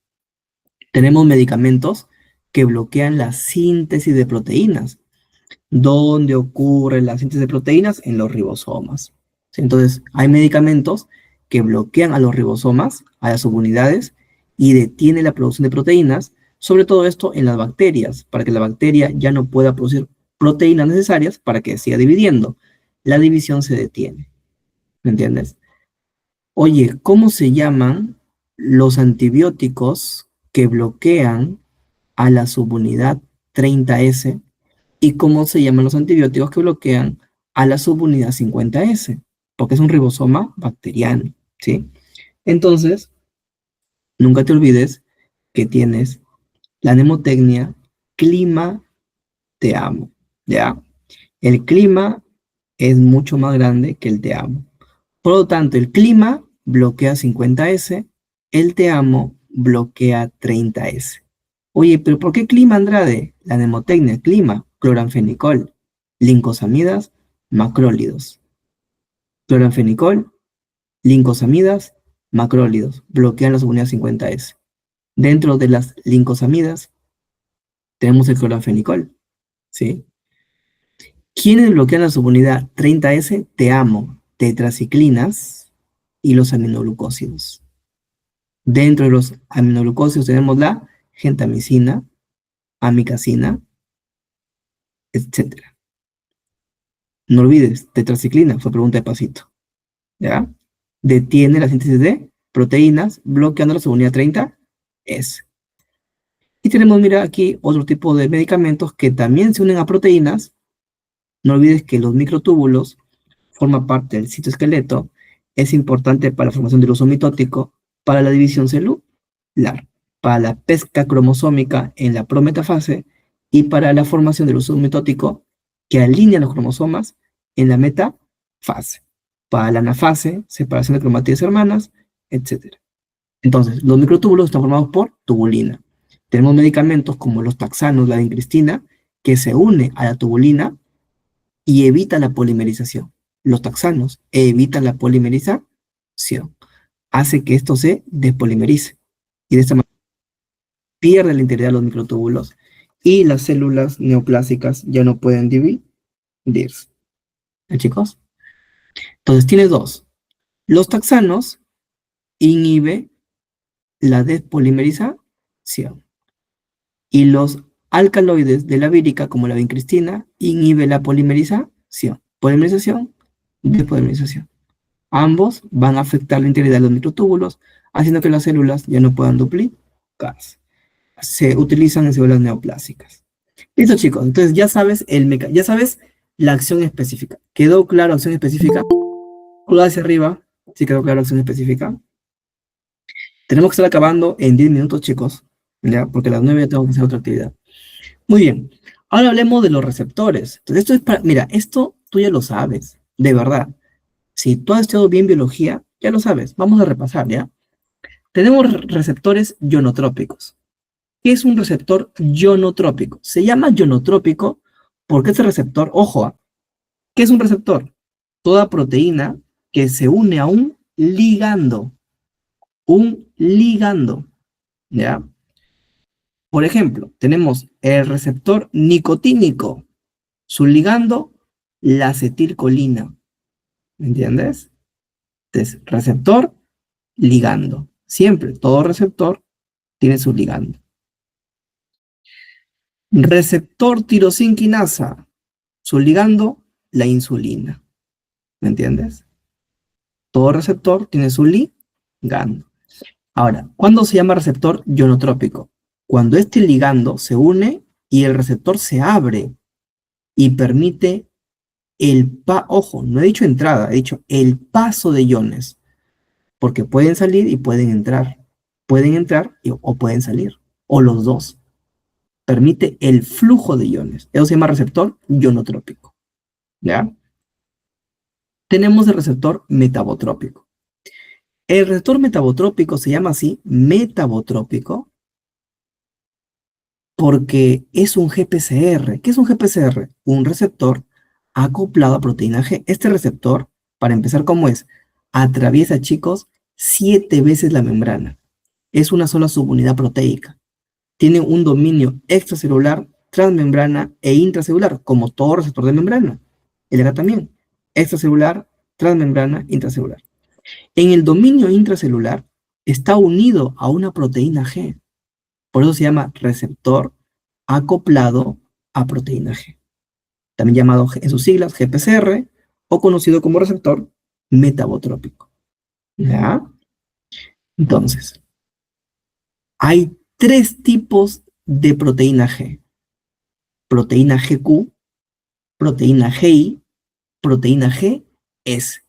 Tenemos medicamentos que bloquean la síntesis de proteínas. ¿Dónde ocurre la síntesis de proteínas? En los ribosomas. Entonces, hay medicamentos que bloquean a los ribosomas, a las subunidades, y detienen la producción de proteínas, sobre todo esto en las bacterias, para que la bacteria ya no pueda producir proteínas necesarias para que siga dividiendo. La división se detiene. ¿Me entiendes? Oye, ¿cómo se llaman los antibióticos que bloquean a la subunidad 30S? ¿Y cómo se llaman los antibióticos que bloquean a la subunidad 50S? Porque es un ribosoma bacteriano, ¿sí? Entonces, nunca te olvides que tienes la mnemotecnia clima te amo, ¿ya? El clima es mucho más grande que el te amo. Por lo tanto, el clima bloquea 50S, el te amo bloquea 30S. Oye, ¿pero por qué clima, Andrade? La mnemotecnia, clima, cloranfenicol, lincosamidas, macrólidos. Cloranfenicol, lincosamidas, macrólidos, bloquean la subunidad 50S. Dentro de las lincosamidas tenemos el cloranfenicol, ¿sí? ¿Quiénes bloquean la subunidad 30S? Te amo, tetraciclinas y los aminoglucósidos. Dentro de los aminoglucósidos tenemos la gentamicina, amicacina, etc. No olvides, tetraciclina, fue pregunta de pasito, ¿ya? Detiene la síntesis de proteínas, bloqueando la subunidad 30S. Y tenemos, mira, aquí otro tipo de medicamentos que también se unen a proteínas. No olvides que los microtúbulos forman parte del citoesqueleto. es importante para la formación del uso mitótico, para la división celular, para la pesca cromosómica en la prometafase y para la formación del uso mitótico que alinea los cromosomas en la metafase. Para la anafase, separación de cromátides hermanas, etc. Entonces, los microtúbulos están formados por tubulina. Tenemos medicamentos como los taxanos, la vincristina, que se une a la tubulina y evita la polimerización. Los taxanos evitan la polimerización, hace que esto se despolimerice y de esta manera pierde la integridad de los microtúbulos y las células neoplásicas ya no pueden dividirse. ¿Chicos? Entonces tiene dos. Los taxanos inhiben la despolimerización y los alcaloides de la vírica, como la vincristina, inhiben la polimerización. Polimerización, despolimización. Ambos van a afectar la integridad de los microtúbulos, haciendo que las células ya no puedan duplicarse. Se utilizan en células neoplásicas. Listo, chicos. Entonces ya sabes ya sabes la acción específica. ¿Quedó claro acción específica? Pulgar hacia arriba. ¿Sí quedó claro acción específica? Tenemos que estar acabando en 10 minutos, chicos. ¿Ya? Porque a las 9 ya tengo que hacer otra actividad. Muy bien. Ahora hablemos de los receptores. Entonces esto es para... Mira, esto tú ya lo sabes. De verdad. Si tú has estudiado bien biología, ya lo sabes. Vamos a repasar, ¿ya? Tenemos receptores ionotrópicos. ¿Qué es un receptor ionotrópico? Se llama ionotrópico porque este receptor, ojo, ¿qué es un receptor? Toda proteína que se une a un ligando. Un ligando, ¿ya? Por ejemplo, tenemos el receptor nicotínico. Su ligando, la acetilcolina. ¿Me entiendes? Entonces, receptor, ligando. Siempre, todo receptor tiene su ligando. Receptor tirosinquinasa. Su ligando, la insulina. ¿Me entiendes? Todo receptor tiene su ligando. Ahora, ¿cuándo se llama receptor ionotrópico? Cuando este ligando se une y el receptor se abre y permite ojo, no he dicho entrada, he dicho el paso de iones. Porque pueden salir y pueden entrar. Pueden entrar o pueden salir. O los dos. Permite el flujo de iones. Eso se llama receptor ionotrópico. ¿Ya? Tenemos el receptor metabotrópico. El receptor metabotrópico se llama así, metabotrópico, porque es un GPCR. ¿Qué es un GPCR? Un receptor acoplado a proteína G. Este receptor, para empezar, ¿cómo es? Atraviesa, chicos, 7 veces la membrana. Es una sola subunidad proteica. Tiene un dominio extracelular, transmembrana e intracelular, como todo receptor de membrana. El ERA también. Extracelular, transmembrana, intracelular. En el dominio intracelular está unido a una proteína G. Por eso se llama receptor acoplado a proteína G. También llamado en sus siglas GPCR o conocido como receptor metabotrópico. ¿Ya? Entonces, hay 3 tipos de proteína G. Proteína GQ, proteína GI, proteína GS.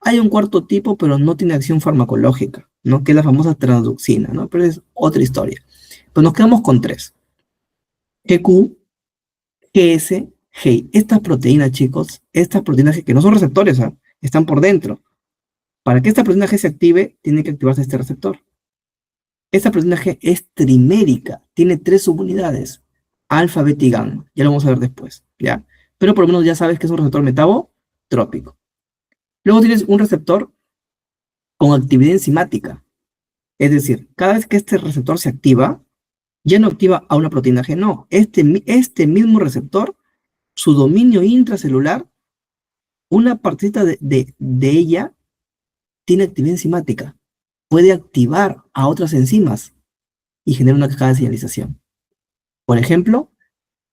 Hay un cuarto tipo, pero no tiene acción farmacológica, ¿no? Que es la famosa transducina, ¿no? Pero es otra historia. Pues nos quedamos con 3. GQ, GS, GI. Estas proteínas, chicos, estas proteínas que no son receptores, ¿eh? Están por dentro. Para que esta proteína G se active, tiene que activarse este receptor. Esta proteína G es trimérica, tiene 3 subunidades, alfa, beta y gamma. Ya lo vamos a ver después, ¿ya? Pero por lo menos ya sabes que es un receptor metabotrópico. Luego tienes un receptor con actividad enzimática. Es decir, cada vez que este receptor se activa, ya no activa a una proteína G, no. Este mismo receptor, su dominio intracelular, una partita de ella tiene actividad enzimática. Puede activar a otras enzimas y genera una cascada de señalización. Por ejemplo,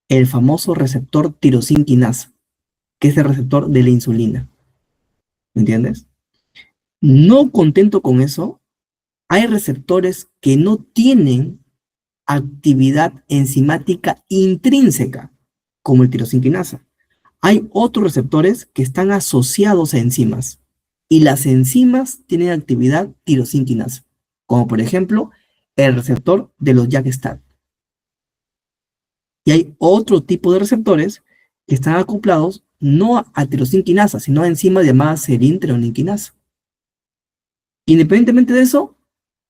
el famoso receptor tirosinquinasa, que es el receptor de la insulina. ¿Me entiendes? No contento con eso, hay receptores que no tienen actividad enzimática intrínseca, como el tirosinquinasa. Hay otros receptores que están asociados a enzimas. Y las enzimas tienen actividad tirosinquinasa, como por ejemplo el receptor de los JAK-STAT. Y hay otro tipo de receptores que están acoplados no a tirosinquinasa, sino a enzimas llamadas serintreonquinasa. Independientemente de eso,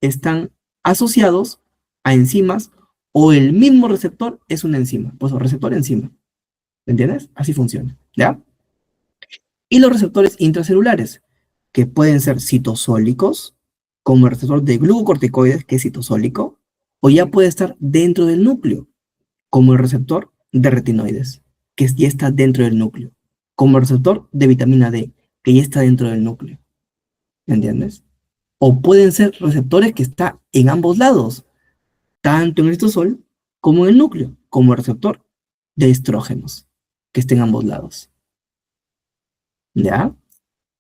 están asociados a enzimas o el mismo receptor es una enzima, pues receptor-enzima. ¿Entiendes? Así funciona, ¿ya? Y los receptores intracelulares, que pueden ser citosólicos, como el receptor de glucocorticoides, que es citosólico, o ya puede estar dentro del núcleo, como el receptor de retinoides, que ya está dentro del núcleo, como el receptor de vitamina D, que ya está dentro del núcleo. ¿Me entiendes? O pueden ser receptores que están en ambos lados, tanto en el citosol como en el núcleo, como el receptor de estrógenos, que está en ambos lados. ¿Ya?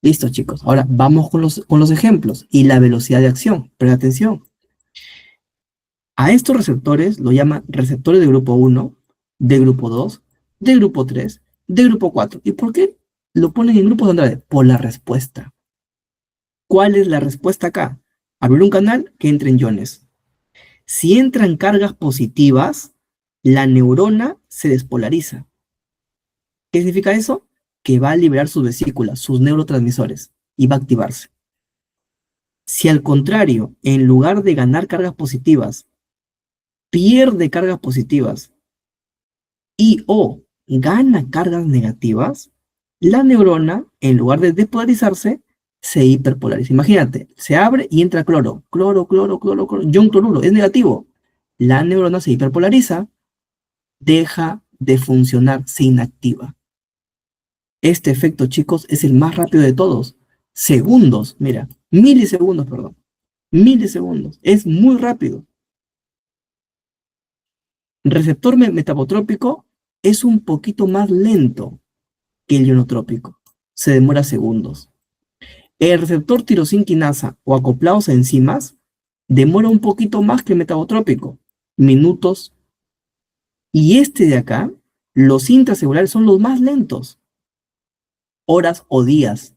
Listo, chicos. Ahora vamos con los ejemplos y la velocidad de acción. Presta atención. A estos receptores lo llaman receptores de grupo 1, de grupo 2, de grupo 3, de grupo 4. ¿Y por qué lo ponen en grupos de Andrade? Por la respuesta. ¿Cuál es la respuesta acá? Abrir un canal que entre en iones. Si entran cargas positivas, la neurona se despolariza. ¿Qué significa eso? Que va a liberar sus vesículas, sus neurotransmisores, y va a activarse. Si al contrario, en lugar de ganar cargas positivas, pierde cargas positivas y o gana cargas negativas, la neurona, en lugar de despolarizarse, se hiperpolariza. Imagínate, se abre y entra cloro, cloro, cloro, cloro, cloro, ion cloruro, es negativo. La neurona se hiperpolariza, deja de funcionar, se inactiva. Este efecto, chicos, es el más rápido de todos. Segundos, mira, milisegundos, perdón. Milisegundos, es muy rápido. Receptor metabotrópico es un poquito más lento que el ionotrópico. Se demora segundos. El receptor tirosinquinasa o acoplados a enzimas demora un poquito más que el metabotrópico, minutos. Y este de acá, los intracelulares son los más lentos, horas o días.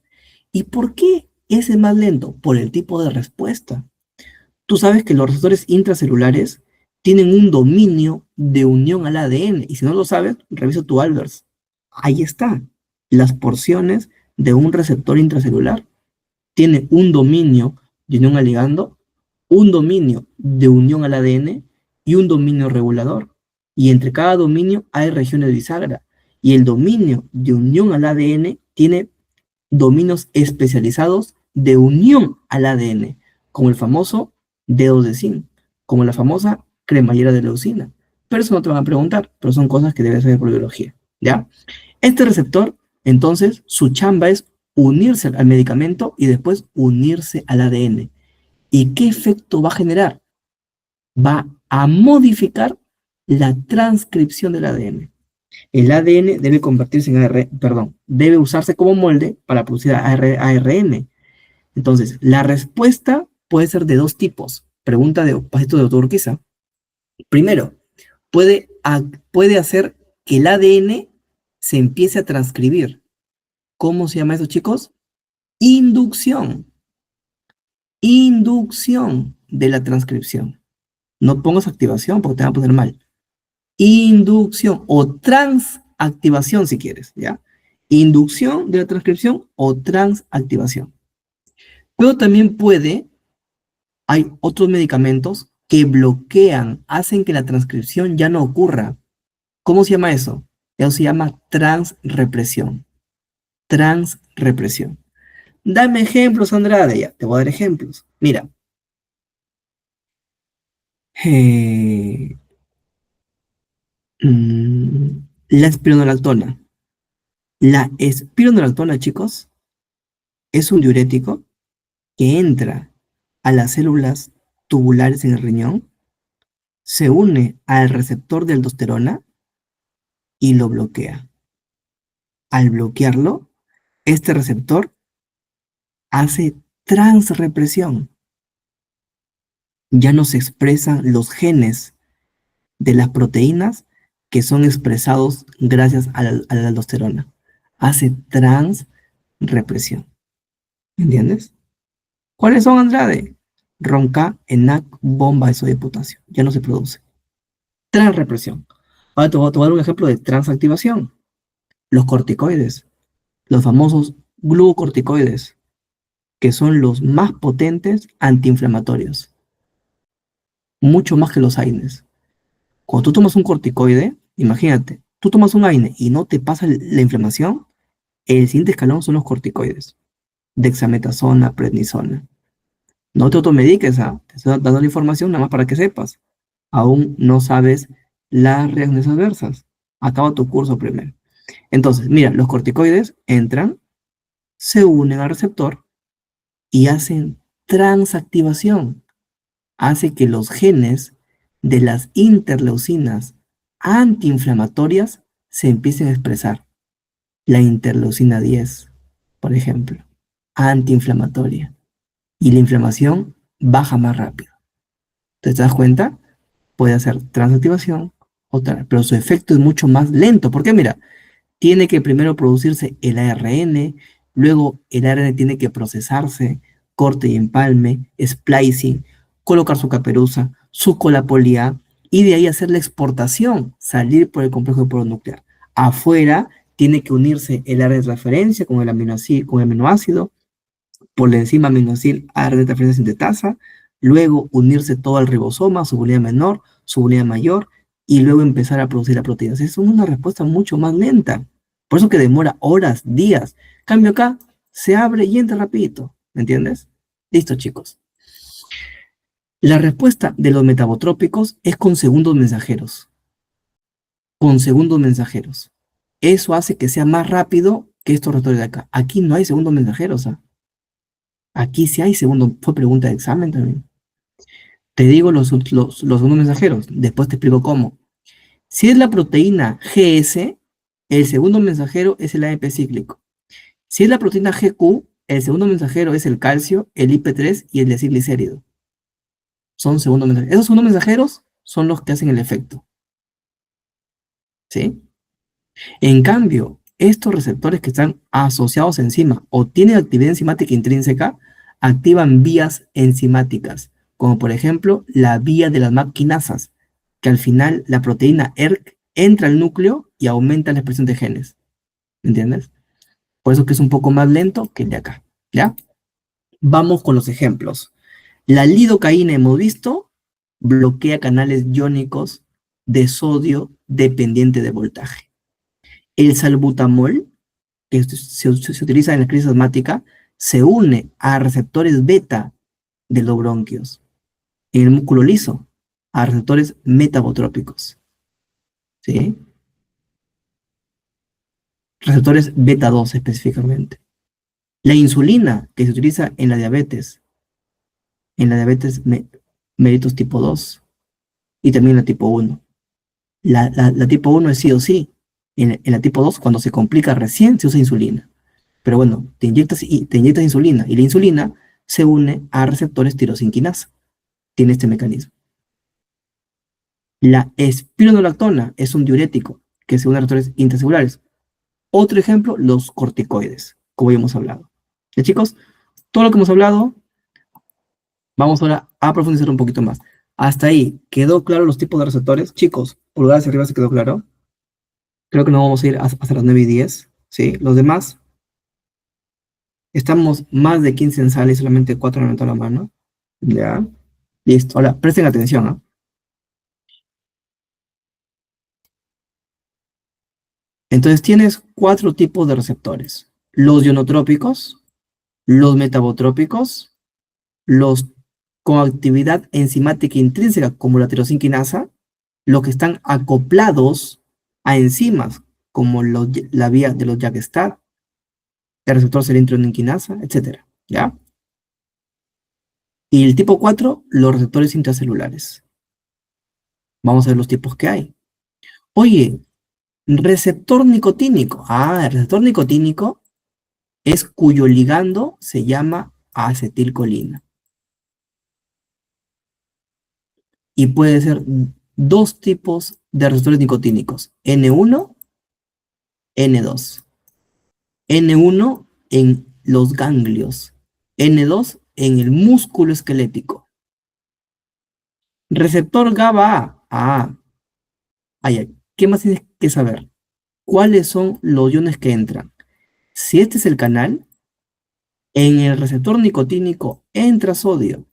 ¿Y por qué es el más lento? Por el tipo de respuesta. Tú sabes que los receptores intracelulares tienen un dominio de unión al ADN. Y si no lo sabes, revisa tu Albers. Ahí está. Las porciones de un receptor intracelular tiene un dominio de unión al ligando, un dominio de unión al ADN y un dominio regulador. Y entre cada dominio hay regiones bisagra. Y el dominio de unión al ADN tiene dominios especializados de unión al ADN, como el famoso dedos de zinc, como la famosa cremallera de leucina. Pero eso no te van a preguntar, pero son cosas que debes saber por biología, ¿ya? Este receptor, entonces, su chamba es unirse al medicamento y después unirse al ADN. ¿Y qué efecto va a generar? Va a modificar la transcripción del ADN. El ADN debe convertirse en perdón, debe usarse como molde para producir ARN. Entonces, la respuesta puede ser de dos tipos. Pregunta de pasito de doctor Urquiza. Primero, puede hacer que el ADN se empiece a transcribir. ¿Cómo se llama eso, chicos? Inducción. Inducción de la transcripción. No pongas activación porque te va a poner mal. Inducción o transactivación si quieres, ¿ya? Inducción de la transcripción o transactivación. Pero también hay otros medicamentos que bloquean, hacen que la transcripción ya no ocurra. ¿Cómo se llama eso? Eso se llama transrepresión. Transrepresión. Dame ejemplos, Andrade. Ya, te voy a dar ejemplos. Mira. La espironolactona. La espironolactona, chicos, es un diurético que entra a las células tubulares en el riñón, se une al receptor de aldosterona y lo bloquea. Al bloquearlo, este receptor hace transrepresión. Ya no se expresan los genes de las proteínas que son expresados gracias a la aldosterona. Hace transrepresión. ¿entiendes? ¿Cuáles son, Andrade? Ronca, ENAC, bomba de sodio de potasio. Ya no se produce. Transrepresión. Ahora te voy a dar un ejemplo de transactivación. Los corticoides, los famosos glucocorticoides, que son los más potentes antiinflamatorios, mucho más que los AINES. Cuando tú tomas un corticoide, imagínate, tú tomas un AINE y no te pasa la inflamación, el siguiente escalón son los corticoides, dexametasona, prednisona. No te automediques, te estoy dando la información nada más para que sepas. Aún no sabes las reacciones adversas. Acaba tu curso primero. Entonces, mira, los corticoides entran, se unen al receptor y hacen transactivación. Hace que los genes de las interleucinas antiinflamatorias se empiecen a expresar. La interleucina 10, por ejemplo, antiinflamatoria. Y la inflamación baja más rápido. ¿Te das cuenta? Puede hacer transactivación, pero su efecto es mucho más lento. Porque mira, tiene que primero producirse el ARN, luego el ARN tiene que procesarse, corte y empalme, splicing, colocar su caperuza, su cola polia, y de ahí hacer la exportación, salir por el complejo nuclear. Afuera tiene que unirse el ARN de transferencia con el aminoácido, por la enzima aminoácido ARN de transferencia sintetasa, luego unirse todo al ribosoma, su unidad menor, su unidad mayor, y luego empezar a producir la proteína. Es una respuesta mucho más lenta. Por eso que demora horas, días. Cambio acá, se abre y entra rapidito. ¿Me entiendes? Listo, chicos. La respuesta de los metabotrópicos es con segundos mensajeros. Con segundos mensajeros. Eso hace que sea más rápido que estos receptores de acá. Aquí no hay segundos mensajeros. Aquí sí hay segundo. Fue pregunta de examen también. Te digo los segundos mensajeros. Después te explico cómo. Si es la proteína GS, el segundo mensajero es el AMP cíclico. Si es la proteína GQ, el segundo mensajero es el calcio, el IP3 y el deacilglicérido. Son segundos mensajeros. Esos segundos mensajeros son los que hacen el efecto. ¿Sí? En cambio, estos receptores que están asociados a enzima o tienen actividad enzimática intrínseca, activan vías enzimáticas, como por ejemplo la vía de las MAP quinasas, que al final la proteína ERK entra al núcleo y aumenta la expresión de genes. ¿Me entiendes? Por eso que es un poco más lento que el de acá. ¿Ya? Vamos con los ejemplos. La lidocaína, hemos visto, bloquea canales iónicos de sodio dependiente de voltaje. El salbutamol, que se utiliza en la crisis asmática, se une a receptores beta de los bronquios. En el músculo liso, a receptores metabotrópicos. ¿Sí? Receptores beta 2 específicamente. La insulina, que se utiliza en la diabetes mellitus tipo 2 y también la tipo 1. La tipo 1 es sí o sí. En la tipo 2, cuando se complica recién, se usa insulina. Pero bueno, te inyectas insulina y la insulina se une a receptores tirosinquinasa. Tiene este mecanismo. La espironolactona es un diurético que se une a receptores intracelulares. Otro ejemplo, los corticoides, como ya hemos hablado. ¿Ya, chicos? Todo lo que hemos hablado, vamos ahora a profundizar un poquito más. Hasta ahí, ¿quedó claro los tipos de receptores? Chicos, pulgar hacia arriba, ¿se quedó claro? Creo que no vamos a ir hasta las 9:10, ¿sí? Los demás, estamos más de 15 en sala y solamente 4 han levantado la mano. Ya, listo. Ahora, presten atención, ¿no? Entonces tienes 4 tipos de receptores. Los ionotrópicos, los metabotrópicos, los con actividad enzimática intrínseca como la tirosinquinasa, los que están acoplados a enzimas como la vía de los JAK-STAT, el receptor serintronquinasa, etc. ¿Ya? Y el tipo 4, los receptores intracelulares. Vamos a ver los tipos que hay. Oye, receptor nicotínico. El receptor nicotínico es cuyo ligando se llama acetilcolina. Y puede ser 2 tipos de receptores nicotínicos, N1, N2. N1 en los ganglios N2 en el músculo esquelético. Receptor GABA A. ¿Qué más tienes que saber? ¿Cuáles son los iones que entran? Si este es el canal, en el receptor nicotínico entra sodio.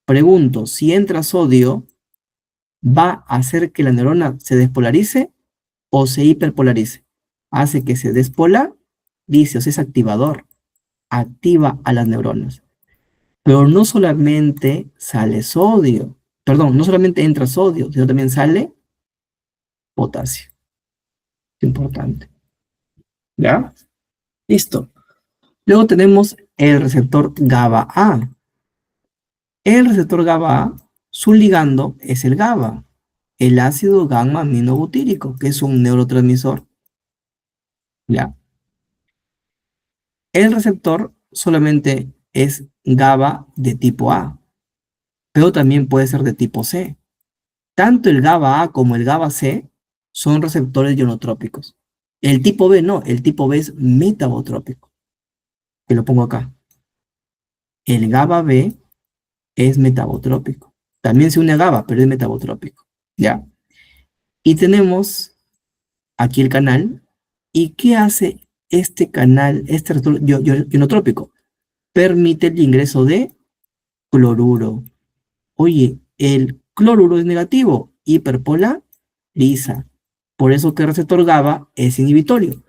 Pregunto, si entra sodio, ¿va a hacer que la neurona se despolarice o se hiperpolarice? Hace que se despolarice, o sea, es activador. Activa a las neuronas. Pero no solamente sale sodio, perdón, no solamente entra sodio, sino también sale potasio. Importante. ¿Ya? Listo. Luego tenemos el receptor GABA A. El receptor GABA A, su ligando es el GABA, el ácido gamma aminobutírico, que es un neurotransmisor. ¿Ya? El receptor solamente es GABA de tipo A, pero también puede ser de tipo C. Tanto el GABA A como el GABA C son receptores ionotrópicos. El tipo B no, el tipo B es metabotrópico. Que lo pongo acá. El GABA B es metabotrópico. También se une a GABA, pero es metabotrópico. ¿Ya? Y tenemos aquí el canal. ¿Y qué hace este canal, este receptor ionotrópico? Permite el ingreso de cloruro. Oye, el cloruro es negativo, hiperpolariza. Por eso que el receptor GABA es inhibitorio.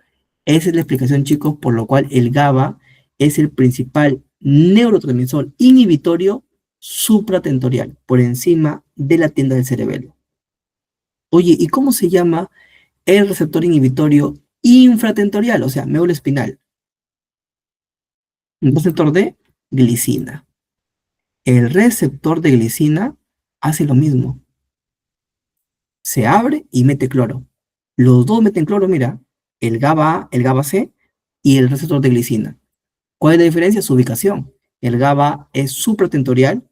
Esa es la explicación, chicos, por lo cual el GABA es el principal neurotransmisor inhibitorio supratentorial, por encima de la tienda del cerebelo. Oye, ¿y cómo se llama el receptor inhibitorio infratentorial, o sea, médula espinal? Un receptor de glicina. El receptor de glicina hace lo mismo. Se abre y mete cloro. Los dos meten cloro, mira, el GABA A, el GABA C y el receptor de glicina. ¿Cuál es la diferencia? Su ubicación. El GABA es supratentorial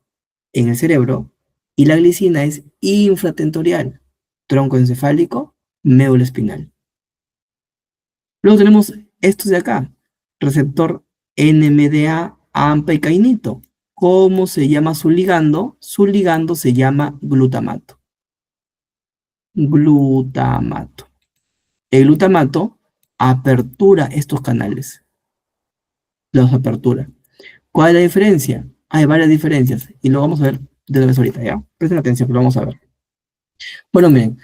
en el cerebro y la glicina es infratentorial, tronco encefálico, médula espinal. Luego tenemos estos de acá, receptor NMDA, AMPA y cainito. ¿Cómo se llama su ligando? Su ligando se llama glutamato. Glutamato. El glutamato apertura estos canales. Los apertura. ¿Cuál es la diferencia? Hay varias diferencias y lo vamos a ver de una vez ahorita, ¿ya? Presten atención, que lo vamos a ver. Bueno, miren,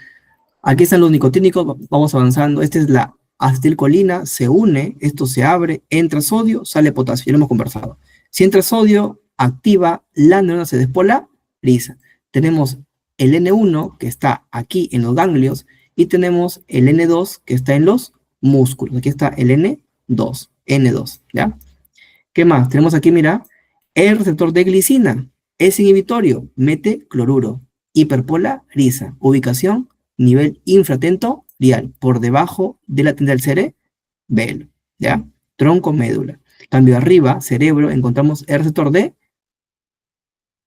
aquí están los nicotínicos, vamos avanzando. Esta es la acetilcolina, se une, esto se abre, entra sodio, sale potasio, ya lo hemos conversado. Si entra sodio, activa, la neurona se despolariza. Tenemos el N1 que está aquí en los ganglios y tenemos el N2 que está en los músculos. Aquí está el N2, ¿ya? ¿Qué más? Tenemos aquí, mira, el receptor de glicina es inhibitorio, mete cloruro, hiperpolariza, ubicación, nivel infratentorial, por debajo de la tienda del cerebelo, ¿ya? Tronco, médula. Cambio arriba, cerebro, encontramos el receptor ¿de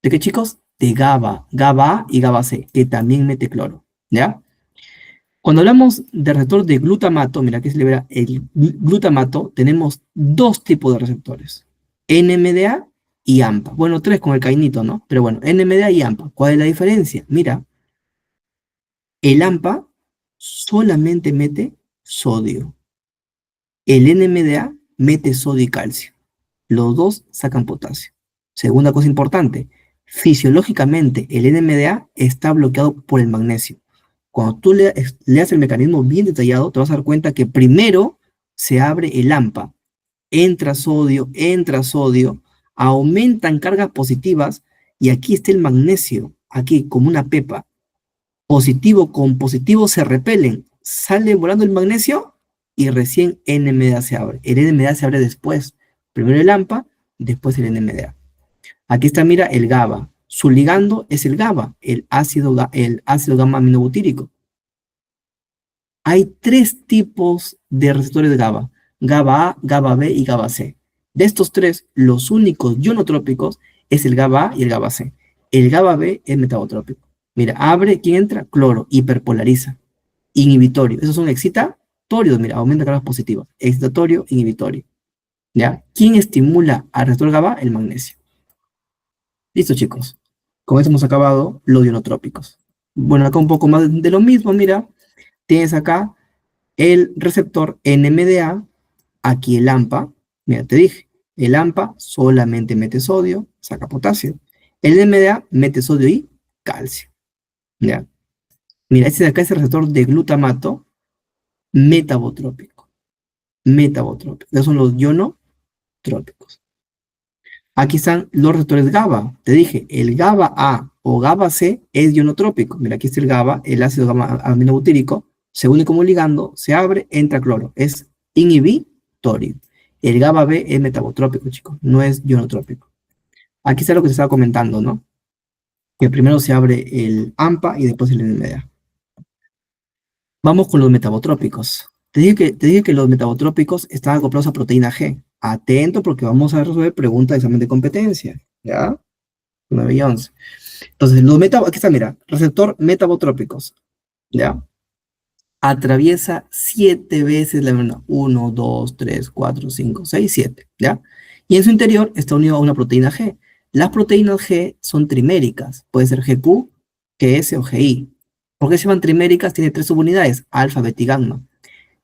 qué, chicos? De GABA, GABA A y GABA C, que también mete cloro, ¿ya? Cuando hablamos de receptor de glutamato, mira, aquí se libera el glutamato, tenemos dos tipos de receptores, NMDA y AMPA. Bueno, tres con el cainito, ¿no? Pero bueno, NMDA y AMPA. ¿Cuál es la diferencia? Mira, el AMPA solamente mete sodio. El NMDA mete sodio y calcio. Los dos sacan potasio. Segunda cosa importante, fisiológicamente el NMDA está bloqueado por el magnesio. Cuando tú leas el mecanismo bien detallado, te vas a dar cuenta que primero se abre el AMPA, entra sodio, aumentan cargas positivas y aquí está el magnesio, aquí como una pepa. Positivo con positivo se repelen, sale volando el magnesio y recién NMDA se abre. El NMDA se abre después, primero el AMPA, después el NMDA. Aquí está, mira, el GABA. Su ligando es el GABA, el ácido gamma aminobutírico. Hay tres tipos de receptores de GABA. GABA A, GABA B y GABA C. De estos tres, los únicos ionotrópicos es el GABA A y el GABA C. El GABA B es metabotrópico. Mira, abre, ¿quién entra? Cloro, hiperpolariza. Inhibitorio. Esos son excitatorios, mira, aumenta cargas positivas. Excitatorio, inhibitorio. ¿Ya? ¿Quién estimula al receptor GABA? El magnesio. Listo, chicos. Con esto hemos acabado los ionotrópicos. Bueno, acá un poco más de lo mismo, mira. Tienes acá el receptor NMDA, aquí el AMPA. Mira, te dije, el AMPA solamente mete sodio, saca potasio. El NMDA mete sodio y calcio. ¿Ya? Mira, este de acá es el receptor de glutamato metabotrópico. Metabotrópico. Esos son los ionotrópicos. Aquí están los receptores GABA. Te dije, el GABA A o GABA C es ionotrópico. Mira, aquí está el GABA, el ácido gamma aminobutírico, se une como ligando, se abre, entra cloro. Es inhibitorio. El GABA B es metabotrópico, chicos, no es ionotrópico. Aquí está lo que te estaba comentando, ¿no? Que primero se abre el AMPA y después el NMDA. Vamos con los metabotrópicos. Te dije que los metabotrópicos están acoplados a proteína G. Atento porque vamos a resolver preguntas de examen de competencia. ¿Ya? 9 y 11. Entonces, aquí está, mira, receptor metabotrópicos. ¿Ya? Atraviesa 7 veces la membrana. 1, 2, 3, 4, 5, 6, 7. ¿Ya? Y en su interior está unido a una proteína G. Las proteínas G son triméricas. Puede ser GQ, GS o GI. ¿Por qué se llaman triméricas? Tiene 3 subunidades, alfa, beta y gamma.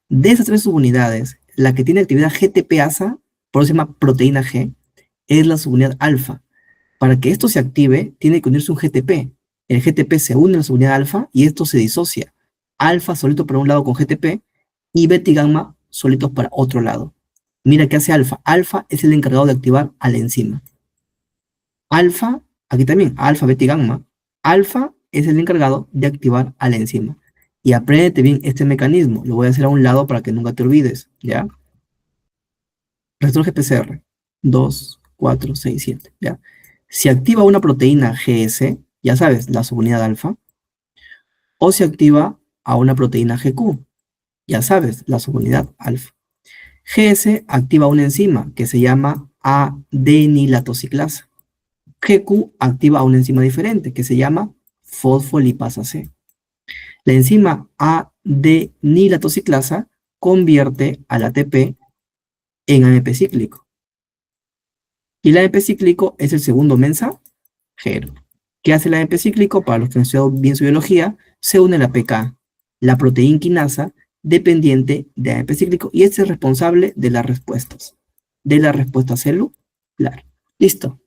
De esas 3 subunidades, la que tiene actividad GTPasa, por eso se llama proteína G, es la subunidad alfa. Para que esto se active, tiene que unirse un GTP. El GTP se une a la subunidad alfa y esto se disocia. Alfa solito para un lado con GTP y beta y gamma solitos para otro lado. Mira qué hace alfa. Alfa es el encargado de activar a la enzima. Alfa, aquí también, alfa, beta y gamma. Alfa es el encargado de activar a la enzima. Y apréndete bien este mecanismo. Lo voy a hacer a un lado para que nunca te olvides, ¿ya? Receptor GPCR. 2, 4, 6, 7, ¿ya? Si activa una proteína GS, ya sabes, la subunidad alfa, o se activa a una proteína GQ, ya sabes, la subunidad alfa. GS activa una enzima que se llama adenilatociclasa. GQ activa una enzima diferente que se llama fosfolipasa C. La enzima adenilatociclasa convierte al ATP en AMP cíclico. Y el AMP cíclico es el segundo mensajero. ¿Qué hace el AMP cíclico? Para los que han estudiado bien su biología, se une a la PK, la proteína quinasa dependiente de AMP cíclico, y este es responsable de las respuestas celular. Listo.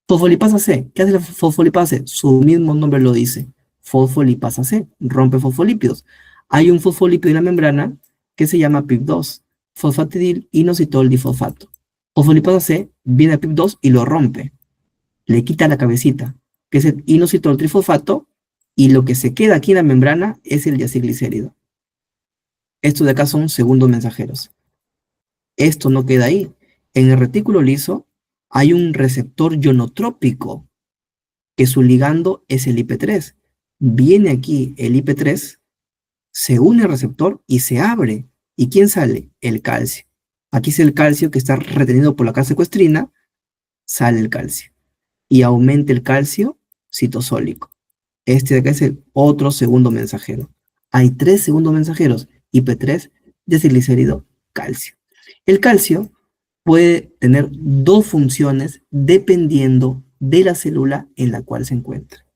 Fosfolipasa C. ¿Qué hace la fosfolipasa C? Su mismo nombre lo dice. Fosfolipasa C. Rompe fosfolípidos. Hay un fosfolípido en la membrana que se llama PIP2. Fosfatidil inositol difosfato. Fosfolipasa C viene a PIP2 y lo rompe. Le quita la cabecita, que es el inositol trifosfato, y lo que se queda aquí en la membrana es el diacilglicérido. Estos de acá son segundos mensajeros. Esto no queda ahí. En el retículo liso hay un receptor ionotrópico, que su ligando es el IP3. Viene aquí el IP3, se une al receptor y se abre. ¿Y quién sale? El calcio. Aquí es el calcio que está retenido por la calsecuestrina, sale el calcio. Y aumenta el calcio citosólico. Este de acá es el otro segundo mensajero. Hay 3 segundos mensajeros, IP3, diacilglicérido, calcio. El calcio puede tener 2 funciones dependiendo de la célula en la cual se encuentra.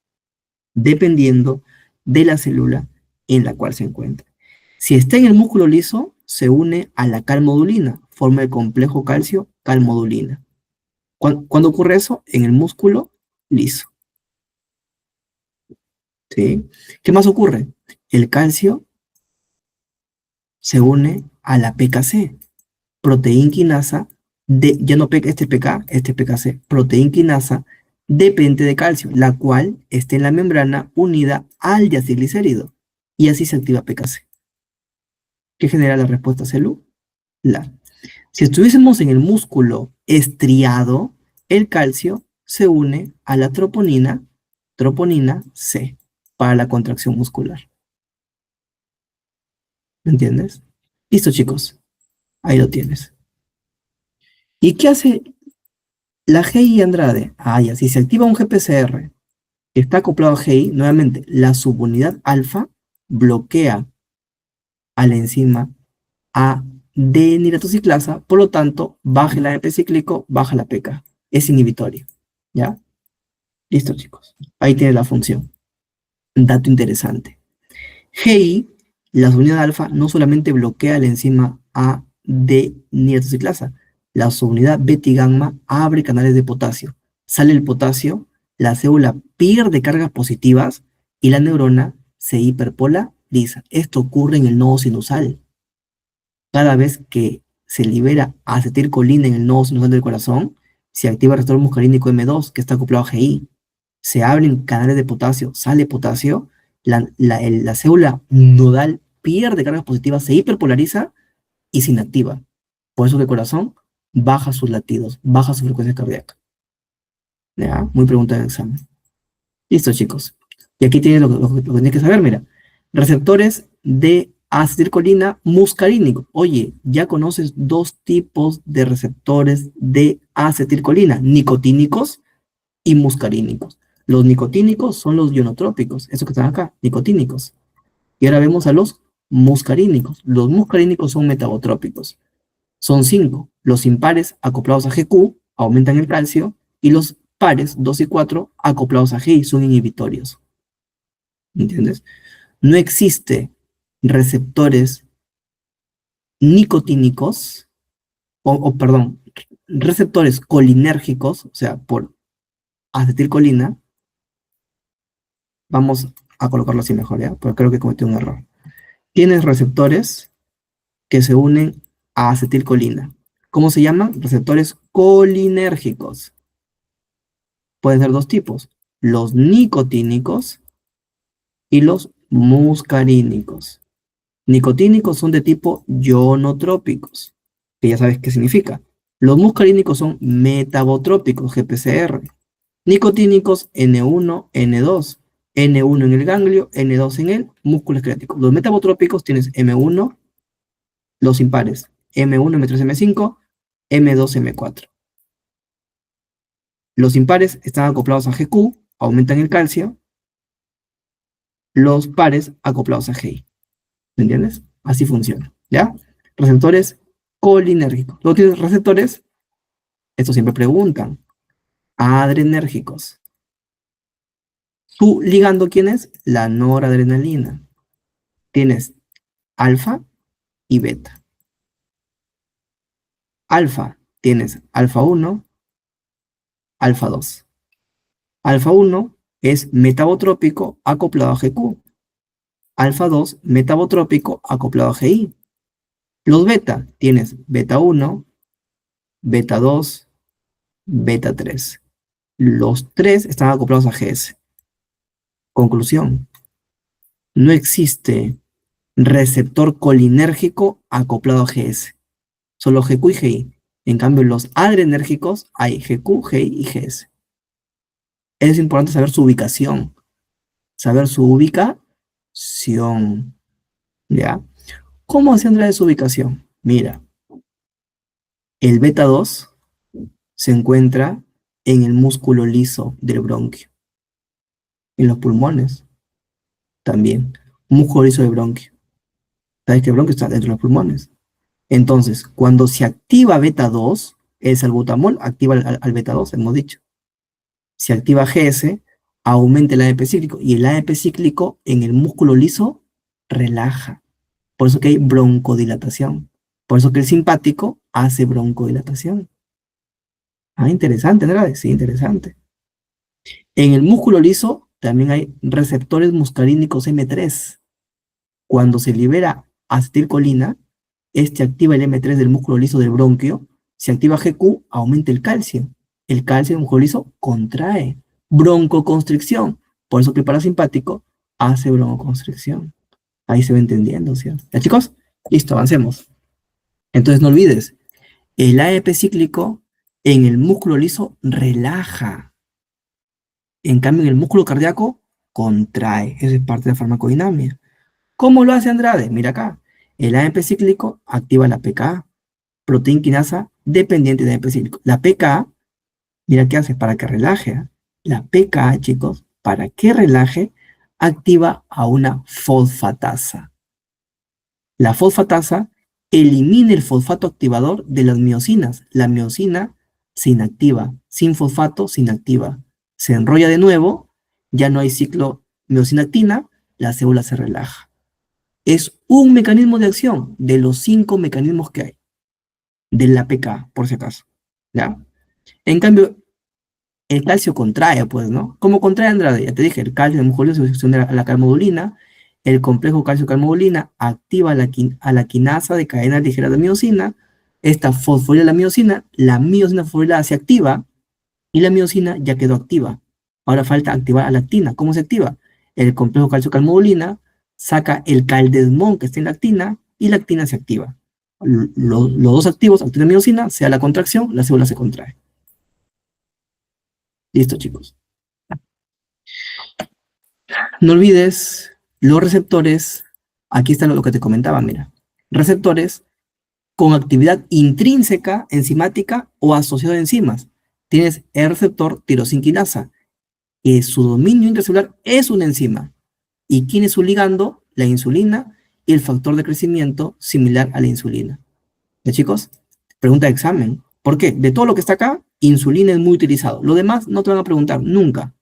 Dependiendo de la célula en la cual se encuentra. Si está en el músculo liso, se une a la calmodulina, forma el complejo calcio-calmodulina. ¿Cuándo ocurre eso? En el músculo liso. ¿Sí? ¿Qué más ocurre? El calcio se une a la PKC, proteína quinasa, ya no este PKC, proteína quinasa depende de calcio, la cual está en la membrana unida al diacilglicérido, y así se activa PKC, que genera la respuesta celular. Si estuviésemos en el músculo estriado, el calcio se une a la troponina C, para la contracción muscular. ¿Me entiendes? Listo, chicos. Ahí lo tienes. ¿Y qué hace la GI Andrade? Ah, ya, si se activa un GPCR que está acoplado a GI, nuevamente, la subunidad alfa bloquea a la enzima D-nitrotociclasa, por lo tanto, baja el AMP cíclico, baja la pK. Es inhibitorio. ¿Ya? Listo, chicos. Ahí tiene la función. Un dato interesante. GI, la subunidad alfa, no solamente bloquea la enzima AD-nitrociclasa, la subunidad beta-gamma abre canales de potasio. Sale el potasio, la célula pierde cargas positivas y la neurona se hiperpolariza. Esto ocurre en el nodo sinusal. Cada vez que se libera acetilcolina en el nodo sinusal del corazón, se activa el receptor muscarínico M2, que está acoplado a GI. Se abren canales de potasio, sale potasio, la célula nodal pierde cargas positivas, se hiperpolariza y se inactiva. Por eso que el corazón baja sus latidos, baja su frecuencia cardíaca. ¿Ya? Muy pregunta en el examen. Listo, chicos. Y aquí tienes lo que tienes que saber, mira. Receptores de acetilcolina muscarínico. Oye, ya conoces dos tipos de receptores de acetilcolina, nicotínicos y muscarínicos. Los nicotínicos son los ionotrópicos, esos que están acá, nicotínicos. Y ahora vemos a los muscarínicos. Los muscarínicos son metabotrópicos. Son 5. Los impares acoplados a GQ aumentan el calcio y los pares 2 y 4 acoplados a GI son inhibitorios. ¿Entiendes? No existe receptores nicotínicos, perdón, receptores colinérgicos, o sea, por acetilcolina. Vamos a colocarlo así mejor, ¿ya? Porque creo que cometí un error. Tienes receptores que se unen a acetilcolina. ¿Cómo se llaman? Receptores colinérgicos. Pueden ser dos tipos, los nicotínicos y los muscarínicos. Nicotínicos son de tipo ionotrópicos, que ya sabes qué significa. Los muscarínicos son metabotrópicos, GPCR. Nicotínicos N1, N2. N1 en el ganglio, N2 en el músculo esquelético. Los metabotrópicos tienes M1, los impares, M1, M3, M5, M2, M4. Los impares están acoplados a GQ, aumentan el calcio. Los pares acoplados a GI. ¿Me entiendes? Así funciona, ¿ya? Receptores colinérgicos. Luego tienes receptores, esto siempre preguntan, adrenérgicos. ¿Su ligando quién es? La noradrenalina. Tienes alfa y beta. Alfa, tienes alfa 1, alfa 2. Alfa 1 es metabotrópico acoplado a GQ. Alfa 2, metabotrópico acoplado a GI. Los beta, tienes beta 1, beta 2, beta 3. Los tres están acoplados a GS. Conclusión, no existe receptor colinérgico acoplado a GS. Solo GQ y GI. En cambio, los adrenérgicos hay GQ, GI y GS. Es importante saber su ubicación. Saber su ubicación. ¿Ya? ¿Cómo hace Andrade su ubicación? Mira, el beta 2 se encuentra en el músculo liso del bronquio. En los pulmones también. Músculo liso del bronquio. ¿Sabes que el bronquio está dentro de los pulmones? Entonces, cuando se activa beta 2, el salbutamol activa al beta 2, hemos dicho. Se activa GS, aumenta el AMP cíclico. Y el AMP cíclico en el músculo liso relaja. Por eso que hay broncodilatación. Por eso que el simpático hace broncodilatación. Ah, interesante, ¿verdad? Sí, interesante. En el músculo liso también hay receptores muscarínicos M3. Cuando se libera acetilcolina, este activa el M3 del músculo liso del bronquio. Si activa GQ, aumenta el calcio. El calcio del músculo liso contrae. Broncoconstricción. Por eso que el parasimpático hace broncoconstricción. Ahí se va entendiendo, ¿cierto? ¿Ya, chicos? Listo, avancemos. Entonces no olvides, el AEP cíclico en el músculo liso relaja. En cambio, en el músculo cardíaco contrae. Eso es parte de la farmacodinamia. ¿Cómo lo hace Andrade? Mira acá. El AMP cíclico activa la PKA, proteína quinasa dependiente de AMP cíclico. La PKA, mira qué hace para que relaje. La PKA, chicos, para que relaje, activa a una fosfatasa. La fosfatasa elimina el fosfato activador de las miocinas. La miocina se inactiva, sin fosfato se inactiva. Se enrolla de nuevo, ya no hay ciclo miocina-actina, la célula se relaja. Es un mecanismo de acción de los 5 mecanismos que hay, de la APK, por si acaso. ¿Ya? En cambio, el calcio contrae, pues, ¿no? ¿Cómo contrae, Andrade? Ya te dije, el calcio de musculio se fusiona a la calmodulina, el complejo calcio-calmodulina activa a la quinasa de cadena ligera de miocina, esta fosforila la miocina fosforilada se activa y la miocina ya quedó activa. Ahora falta activar a la actina. ¿Cómo se activa? El complejo calcio-calmodulina saca el caldesmón que está en la actina y la actina se activa. Los dos activos, actina y miocina, se da la contracción, la célula se contrae. Listo, chicos. No olvides los receptores. Aquí está lo que te comentaba, mira. Receptores con actividad intrínseca, enzimática o asociado a enzimas. Tienes el receptor tirosinquinasa, que su dominio intracelular es una enzima. ¿Y quién es su ligando? La insulina y el factor de crecimiento similar a la insulina. ¿Ya, chicos? Pregunta de examen. ¿Por qué? De todo lo que está acá, insulina es muy utilizado. Lo demás no te van a preguntar nunca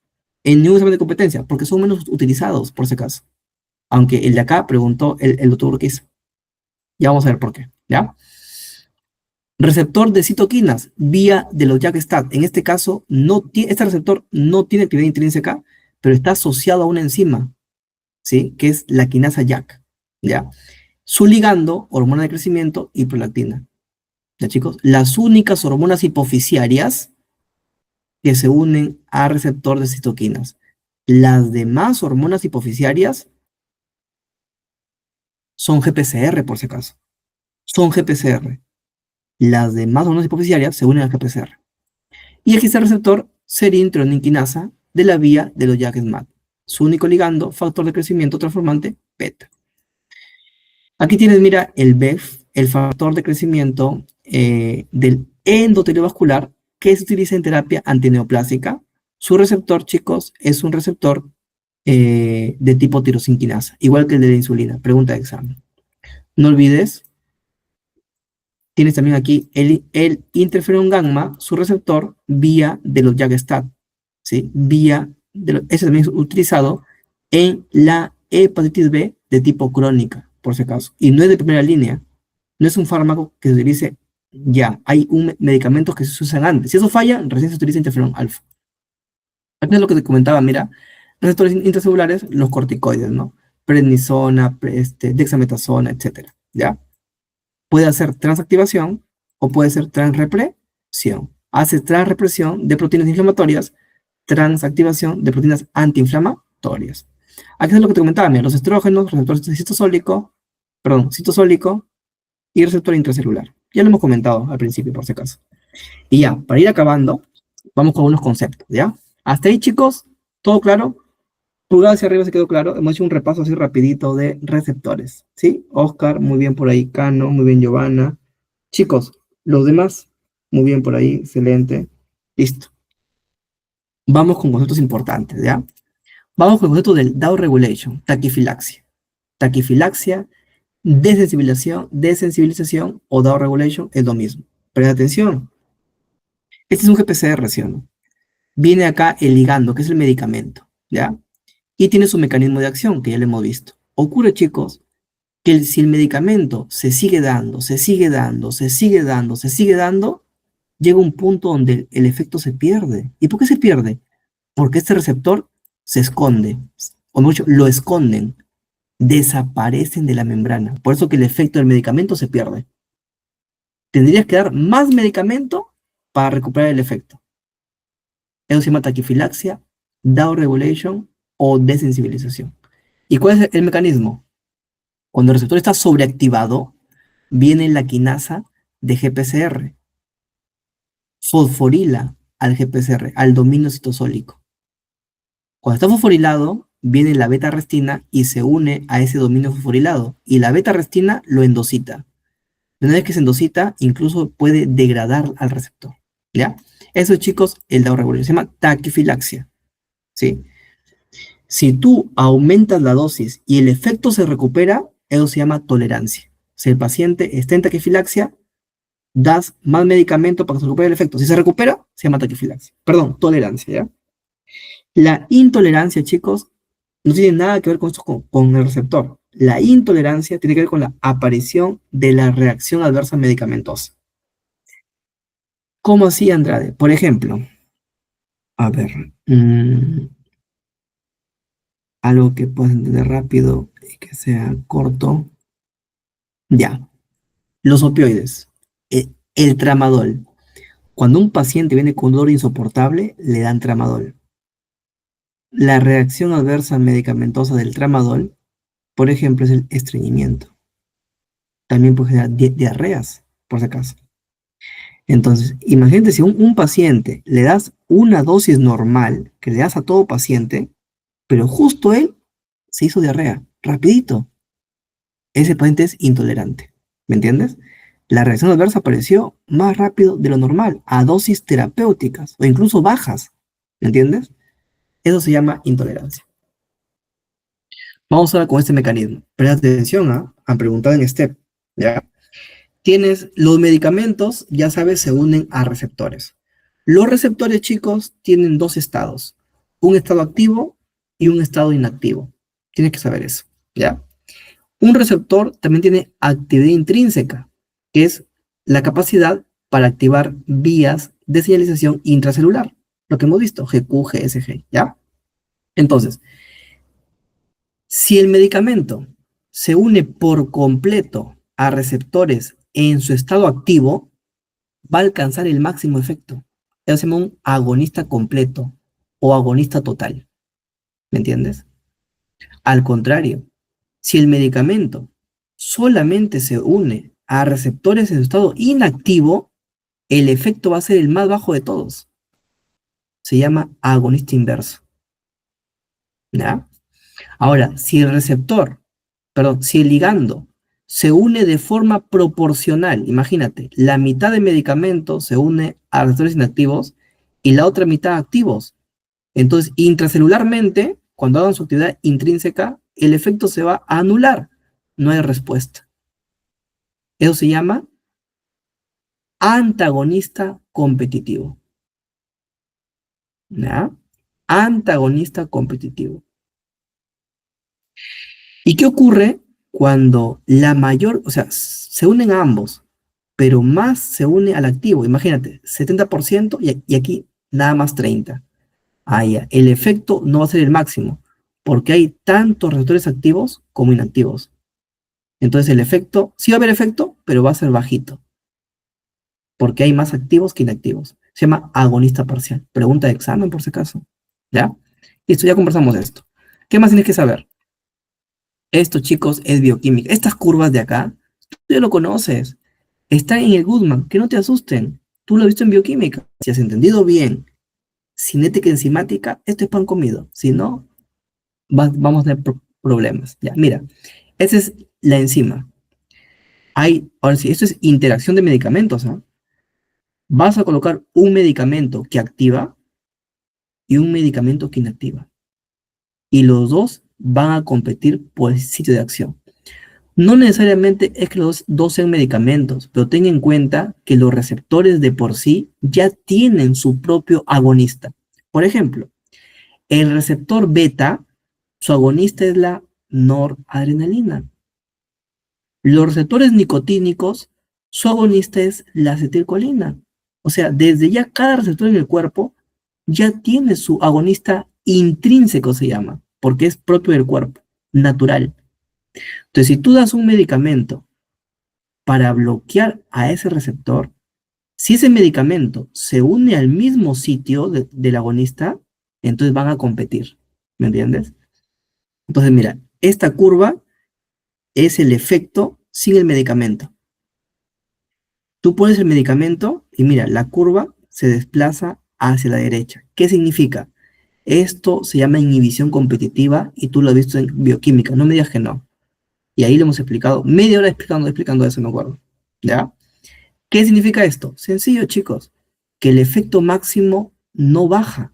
en ningún examen de competencia, porque son menos utilizados, por si acaso. Aunque el de acá preguntó el doctor Urquiza. Ya vamos a ver por qué, ¿ya? Receptor de citoquinas, vía de los JAK-STAT. En este caso, este receptor no tiene actividad intrínseca, pero está asociado a una enzima, ¿sí? Que es la quinasa JAK, ¿ya? Su ligando, hormona de crecimiento y prolactina. ¿Ya, chicos? Las únicas hormonas hipoficiarias que se unen a receptor de citoquinas. Las demás hormonas hipoficiarias son GPCR, por si acaso. Son GPCR. Las demás hormonas hipoficiarias se unen a GPCR. Y aquí está el receptor serin-treoninquinasa de la vía de los JAK-SMAD. Su único ligando, factor de crecimiento transformante, beta. Aquí tienes, mira, el BEF, el factor de crecimiento del endotelio vascular que se utiliza en terapia antineoplásica. Su receptor, chicos, es un receptor de tipo tirosinquinasa, igual que el de la insulina. Pregunta de examen. No olvides, tienes también aquí el interferón gamma, su receptor, vía de los JAK-STAT, ¿sí? Ese también es utilizado en la hepatitis B de tipo crónica, por si acaso. Y no es de primera línea, no es un fármaco que se utilice ya. Hay medicamentos que se usan antes. Si eso falla, recién se utiliza interferón alfa. Aquí es lo que te comentaba, mira, receptores intracelulares, los corticoides, ¿no? Prednisona, dexametasona, etcétera, ¿ya? Puede hacer transactivación o puede ser transrepresión. Hace transrepresión de proteínas inflamatorias, transactivación de proteínas antiinflamatorias. Aquí es lo que te comentaba, mira, los estrógenos, receptor citosólico y receptor intracelular. Ya lo hemos comentado al principio, por si acaso. Y ya, para ir acabando, vamos con unos conceptos, ¿ya? Hasta ahí, chicos, ¿todo claro? Pulgar hacia arriba se quedó claro. Hemos hecho un repaso así rapidito de receptores, ¿sí? Oscar, muy bien por ahí. Cano, muy bien, Giovanna. Chicos, los demás, muy bien por ahí, excelente. Listo. Vamos con conceptos importantes, ¿ya? Vamos con el concepto del Down Regulation, taquifilaxia. Taquifilaxia, desensibilización o Down Regulation es lo mismo. Presta atención. Este es un GPCR, ¿sí o no? Viene acá el ligando, que es el medicamento, ¿ya? Y tiene su mecanismo de acción, que ya lo hemos visto. Ocurre, chicos, que si el medicamento se sigue dando, llega un punto donde el efecto se pierde. ¿Y por qué se pierde? Porque este receptor se esconde, o mucho lo esconden, desaparecen de la membrana. Por eso que el efecto del medicamento se pierde. Tendrías que dar más medicamento para recuperar el efecto. Eso se llama taquifilaxia, down regulation o desensibilización. ¿Y cuál es el mecanismo? Cuando el receptor está sobreactivado, viene la quinasa de GPCR, fosforila al GPCR, al dominio citosólico. Cuando está fosforilado, viene la beta-arrestina y se une a ese dominio fosforilado, y la beta-arrestina lo endocita. Una vez que se endocita, incluso puede degradar al receptor, ¿ya? Eso, chicos, el down regulation se llama taquifilaxia, ¿sí? Si tú aumentas la dosis y el efecto se recupera, eso se llama tolerancia. Si el paciente está en taquifilaxia, das más medicamento para que se recupere el efecto. Si se recupera, se llama taquifilaxia. Perdón, tolerancia, ¿ya? La intolerancia, chicos, no tiene nada que ver con esto, con el receptor. La intolerancia tiene que ver con la aparición de la reacción adversa medicamentosa. ¿Cómo así, Andrade? Por ejemplo, a ver, algo que puedas entender rápido y que sea corto. Ya, los opioides. El tramadol. Cuando un paciente viene con dolor insoportable, le dan tramadol. La reacción adversa medicamentosa del tramadol, por ejemplo, es el estreñimiento. También puede generar diarreas, por si acaso. Entonces, imagínate si un paciente le das una dosis normal, que le das a todo paciente, pero justo él se hizo diarrea, rapidito. Ese paciente es intolerante, ¿me entiendes? La reacción adversa apareció más rápido de lo normal, a dosis terapéuticas o incluso bajas, ¿me entiendes? Eso se llama intolerancia. Vamos ahora con este mecanismo. Presta atención a preguntar en STEP, ¿ya? Tienes los medicamentos, ya sabes, se unen a receptores. Los receptores, chicos, tienen dos estados, un estado activo y un estado inactivo. Tienes que saber eso, ¿ya? Un receptor también tiene actividad intrínseca, que es la capacidad para activar vías de señalización intracelular, lo que hemos visto, GQ, GSG, ¿ya? Entonces, si el medicamento se une por completo a receptores en su estado activo, va a alcanzar el máximo efecto. Eso se llama un agonista completo o agonista total. ¿Me entiendes? Al contrario, si el medicamento solamente se une a receptores en su estado inactivo, el efecto va a ser el más bajo de todos. Se llama agonista inverso. ¿Ya? Ahora, si el receptor, perdón, si el ligando se une de forma proporcional, imagínate, la mitad de medicamento se une a receptores inactivos y la otra mitad activos. Entonces, intracelularmente, cuando hagan su actividad intrínseca, el efecto se va a anular. No hay respuesta. Eso se llama antagonista competitivo. ¿Ya? Antagonista competitivo. ¿Y qué ocurre cuando la mayor, o sea, se unen a ambos, pero más se une al activo? Imagínate, 70% y aquí nada más 30%. Ah, ya. El efecto no va a ser el máximo, porque hay tantos receptores activos como inactivos. Entonces el efecto, sí va a haber efecto, pero va a ser bajito, porque hay más activos que inactivos. Se llama agonista parcial. Pregunta de examen, por si acaso. ¿Ya? Listo, ya conversamos de esto. ¿Qué más tienes que saber? Esto, chicos, es bioquímica. Estas curvas de acá, tú ya lo conoces. Está en el Goodman, que no te asusten. Tú lo has visto en bioquímica. Si has entendido bien cinética enzimática, esto es pan comido. Si no, vamos a tener problemas. Ya, mira, esa es la enzima. Ahora sí, esto es interacción de medicamentos, ¿no? Vas a colocar un medicamento que activa y un medicamento que inactiva. Y los dos van a competir por el sitio de acción. No necesariamente es que los dos sean medicamentos, pero ten en cuenta que los receptores de por sí ya tienen su propio agonista. Por ejemplo, el receptor beta, su agonista es la noradrenalina. Los receptores nicotínicos, su agonista es la acetilcolina. O sea, desde ya cada receptor en el cuerpo ya tiene su agonista intrínseco, se llama, porque es propio del cuerpo, natural. Entonces, si tú das un medicamento para bloquear a ese receptor, si ese medicamento se une al mismo sitio del agonista, entonces van a competir. ¿Me entiendes? Entonces, mira, esta curva es el efecto sin el medicamento. Tú pones el medicamento y mira, la curva se desplaza hacia la derecha. ¿Qué significa? Esto se llama inhibición competitiva y tú lo has visto en bioquímica. No me digas que no. Y ahí lo hemos explicado. Media hora explicando eso, me acuerdo. ¿Ya? ¿Qué significa esto? Sencillo, chicos. Que el efecto máximo no baja.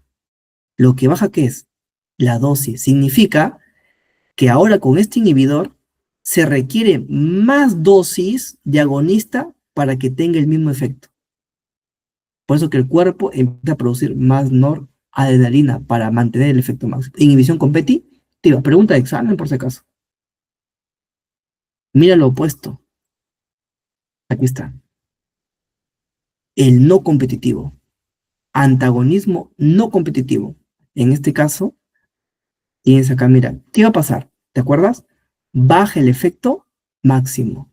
Lo que baja, ¿qué es? La dosis. Significa que ahora con este inhibidor se requiere más dosis de agonista para que tenga el mismo efecto. Por eso que el cuerpo empieza a producir más noradrenalina para mantener el efecto máximo. Inhibición competitiva. Pregunta de examen, por si acaso. Mira lo opuesto. Aquí está. El no competitivo. Antagonismo no competitivo. En este caso, tienes acá, mira, ¿qué va a pasar? ¿Te acuerdas? Baja el efecto máximo,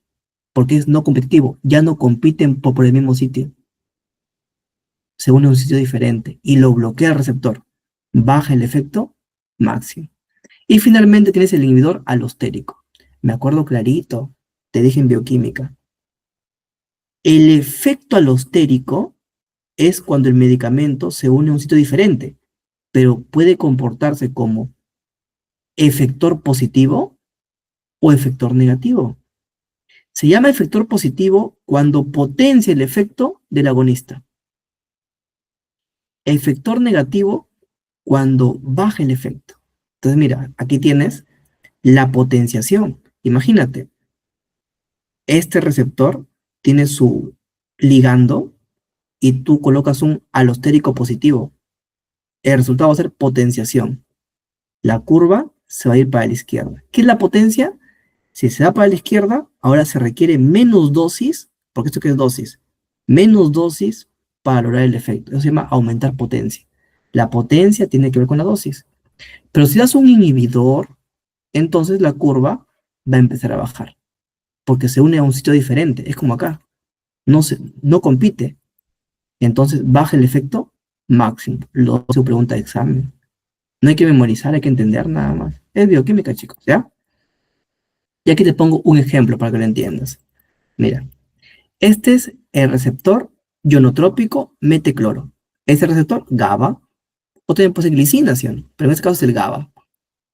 porque es no competitivo. Ya no compiten por el mismo sitio. Se une a un sitio diferente y lo bloquea el receptor. Baja el efecto máximo. Y finalmente tienes el inhibidor alostérico. Me acuerdo clarito, te dije en bioquímica. El efecto alostérico es cuando el medicamento se une a un sitio diferente, pero puede comportarse como efector positivo o efector negativo. Se llama efector positivo cuando potencia el efecto del agonista. Efector negativo cuando baja el efecto. Entonces, mira, aquí tienes la potenciación. Imagínate, este receptor tiene su ligando y tú colocas un alostérico positivo. El resultado va a ser potenciación. La curva se va a ir para la izquierda. ¿Qué es la potencia? Si se da para la izquierda, ahora se requiere menos dosis, porque esto que es dosis, menos dosis para lograr el efecto. Eso se llama aumentar potencia. La potencia tiene que ver con la dosis. Pero si das un inhibidor, entonces la curva va a empezar a bajar, porque se une a un sitio diferente. Es como acá. No compite. Entonces baja el efecto máximo. Lo su pregunta de examen. No hay que memorizar, hay que entender nada más. Es bioquímica, chicos, ¿ya? Y aquí te pongo un ejemplo para que lo entiendas. Mira, este es el receptor ionotrópico metecloro. Este receptor GABA, o también puede ser glicina, ¿sí? Pero en este caso es el GABA.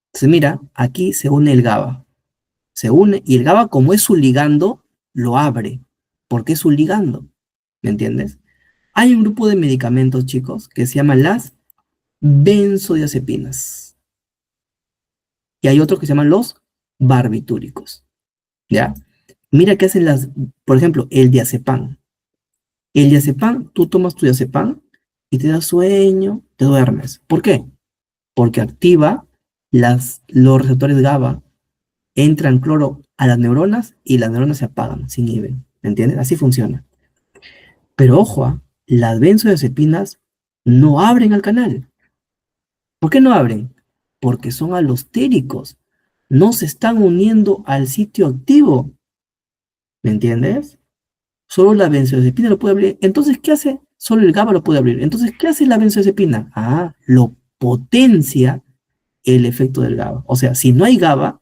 Entonces mira, aquí se une el GABA. Se une y el GABA, como es su ligando, lo abre. Porque es su ligando. ¿Me entiendes? Hay un grupo de medicamentos, chicos, que se llaman las benzodiazepinas. Y hay otros que se llaman los barbitúricos. ¿Ya? Mira qué hacen por ejemplo, el diazepam. El diazepam, tú tomas tu diazepam y te da sueño, te duermes. ¿Por qué? Porque activa los receptores GABA, entran cloro a las neuronas y las neuronas se apagan, se inhiben. ¿Me entiendes? Así funciona. Pero ojo, las benzodiazepinas no abren al canal. ¿Por qué no abren? Porque son alostéricos. No se están uniendo al sitio activo. ¿Me entiendes? Solo la benzodiazepina lo puede abrir. Entonces, ¿qué hace? Solo el GABA lo puede abrir. Entonces, ¿qué hace la benzodiazepina? Lo potencia el efecto del GABA. O sea, si no hay GABA,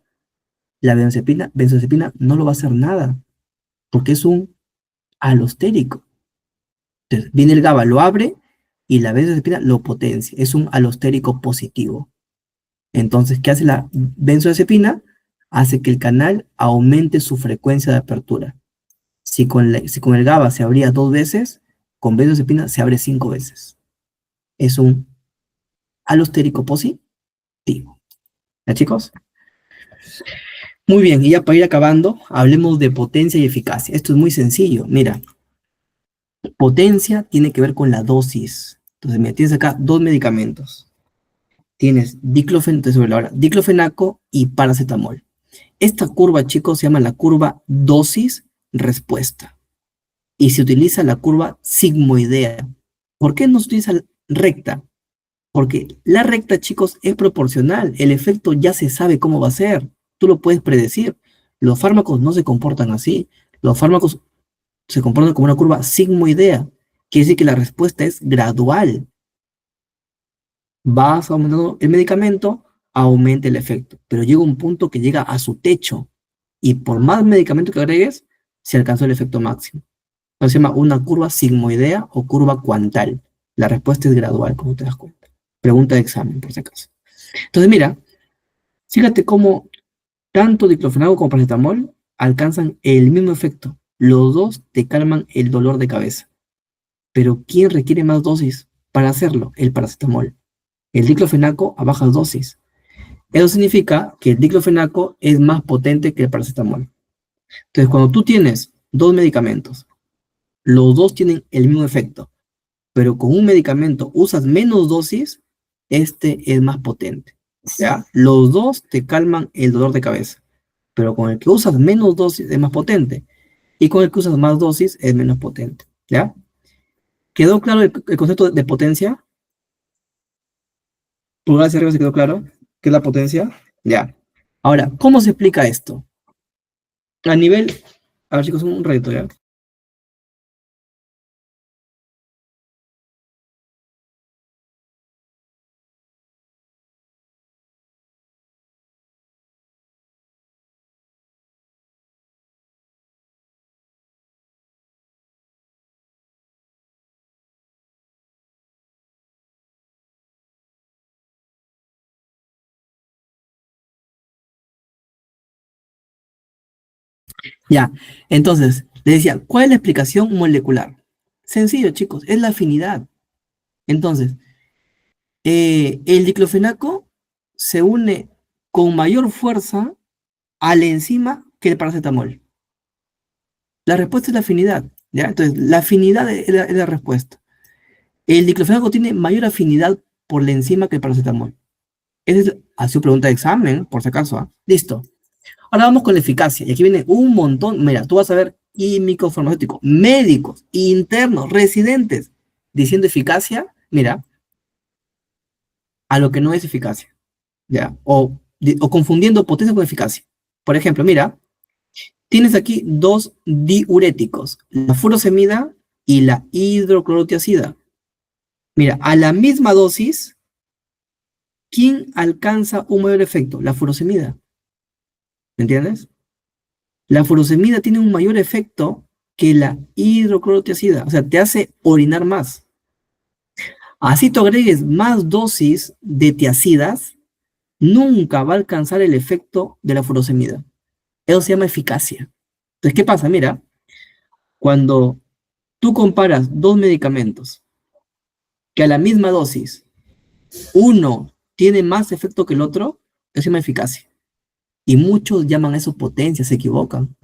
la benzodiazepina no lo va a hacer nada, porque es un alostérico. Entonces, viene el GABA, lo abre y la benzodiazepina lo potencia. Es un alostérico positivo. Entonces, ¿qué hace la benzodiazepina? Hace que el canal aumente su frecuencia de apertura. Si con el GABA se abría 2 veces, con benzodiazepina se abre 5 veces. Es un alostérico positivo. ¿Ya, chicos? Muy bien, y ya para ir acabando, hablemos de potencia y eficacia. Esto es muy sencillo. Mira, potencia tiene que ver con la dosis. Entonces, mira, tienes acá 2 medicamentos. Tienes diclofenaco y paracetamol. Esta curva, chicos, se llama la curva dosis-respuesta. Y se utiliza la curva sigmoidea. ¿Por qué no se utiliza recta? Porque la recta, chicos, es proporcional. El efecto ya se sabe cómo va a ser. Tú lo puedes predecir. Los fármacos no se comportan así. Los fármacos se comportan como una curva sigmoidea. Quiere decir que la respuesta es gradual. Vas aumentando el medicamento, aumenta el efecto. Pero llega un punto que llega a su techo. Y por más medicamento que agregues, se alcanzó el efecto máximo. Entonces se llama una curva sigmoidea o curva cuantal. La respuesta es gradual, como te das cuenta. Pregunta de examen, por si acaso. Entonces, mira, fíjate cómo tanto diclofenaco como paracetamol alcanzan el mismo efecto. Los dos te calman el dolor de cabeza. Pero ¿quién requiere más dosis para hacerlo? El paracetamol. El diclofenaco a bajas dosis. Eso significa que el diclofenaco es más potente que el paracetamol. Entonces, cuando tú tienes dos medicamentos, los dos tienen el mismo efecto, pero con un medicamento usas menos dosis, este es más potente. ¿Ya? Los dos te calman el dolor de cabeza, pero con el que usas menos dosis es más potente, y con el que usas más dosis es menos potente. ¿Ya? ¿Quedó claro el concepto de potencia? Pulgares arriba se quedó claro. ¿Qué es la potencia? Ya. Ahora, ¿cómo se explica esto? A nivel, a ver chicos, un reto, ¿ya? Ya, entonces, le decía, ¿cuál es la explicación molecular? Sencillo, chicos, es la afinidad. Entonces, el diclofenaco se une con mayor fuerza a la enzima que el paracetamol. La respuesta es la afinidad, ¿ya? Entonces, la afinidad es la respuesta. El diclofenaco tiene mayor afinidad por la enzima que el paracetamol. Esa es su pregunta de examen, por si acaso, ¿ah? Listo. Ahora vamos con la eficacia. Y aquí viene un montón. Mira, tú vas a ver químicos, farmacéuticos, médicos, internos, residentes, diciendo eficacia, mira, a lo que no es eficacia, ¿ya? O confundiendo potencia con eficacia. Por ejemplo, mira, tienes aquí dos diuréticos, la furosemida y la hidroclorotiazida. Mira, a la misma dosis, ¿quién alcanza un mayor efecto? La furosemida. ¿Me entiendes? La furosemida tiene un mayor efecto que la hidroclorotiazida, o sea, te hace orinar más. Así tú agregues más dosis de tiazidas, nunca va a alcanzar el efecto de la furosemida. Eso se llama eficacia. Entonces, ¿qué pasa? Mira, cuando tú comparas dos medicamentos que a la misma dosis, uno tiene más efecto que el otro, eso se llama eficacia. Y muchos llaman eso potencia, se equivocan.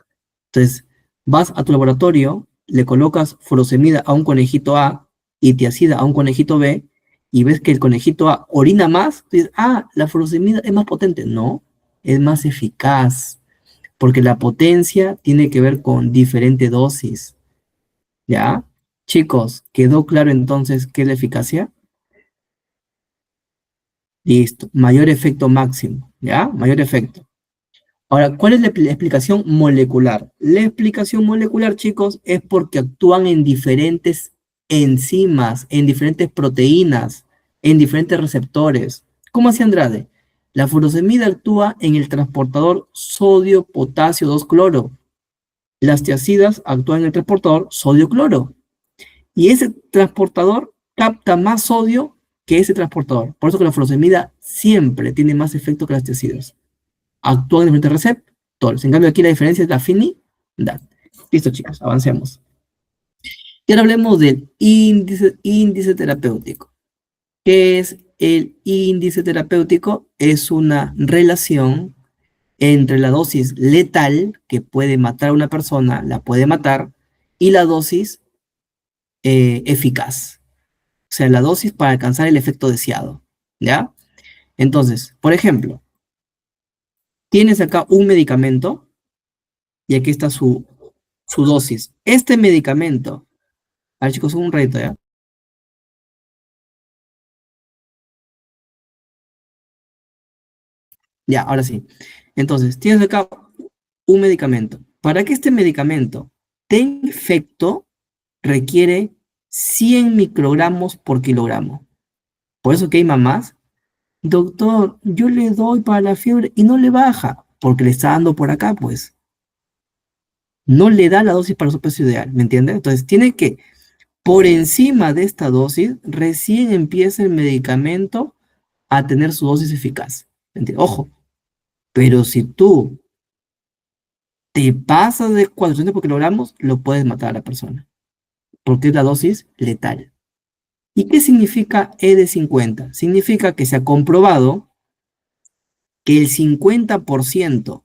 Entonces, vas a tu laboratorio, le colocas furosemida a un conejito A y tiacida a un conejito B, y ves que el conejito A orina más, dices, ah, la furosemida es más potente. No, es más eficaz, porque la potencia tiene que ver con diferente dosis. ¿Ya? Chicos, ¿quedó claro entonces qué es la eficacia? Listo, mayor efecto máximo, ¿ya? Mayor efecto. Ahora, ¿cuál es la explicación molecular? La explicación molecular, chicos, es porque actúan en diferentes enzimas, en diferentes proteínas, en diferentes receptores. ¿Cómo hace Andrade? La furosemida actúa en el transportador sodio-potasio 2-cloro. Las tiazidas actúan en el transportador sodio-cloro. Y ese transportador capta más sodio que ese transportador. Por eso que la furosemida siempre tiene más efecto que las tiazidas. Actúan en diferentes receptores. En cambio, aquí la diferencia es la afinidad. Listo, chicos, avancemos. Y ahora hablemos del índice terapéutico. ¿Qué es el índice terapéutico? Es una relación entre la dosis letal, que puede matar a una persona, la puede matar, y la dosis eficaz. O sea, la dosis para alcanzar el efecto deseado. ¿Ya? Entonces, por ejemplo, tienes acá un medicamento y aquí está su dosis. Este medicamento, a ver chicos, un reto, ¿ya? Ya, ahora sí. Entonces, tienes acá un medicamento. Para que este medicamento tenga efecto, requiere 100 microgramos por kilogramo. Por eso que hay mamás, doctor, yo le doy para la fiebre y no le baja, porque le está dando por acá, pues. No le da la dosis para su peso ideal, ¿me entiendes? Entonces, tiene que, por encima de esta dosis, recién empieza el medicamento a tener su dosis eficaz. Ojo, pero si tú te pasas de 400 por kilogramos, lo puedes matar a la persona, porque es la dosis letal. ¿Y qué significa ED50? Significa que se ha comprobado que el 50%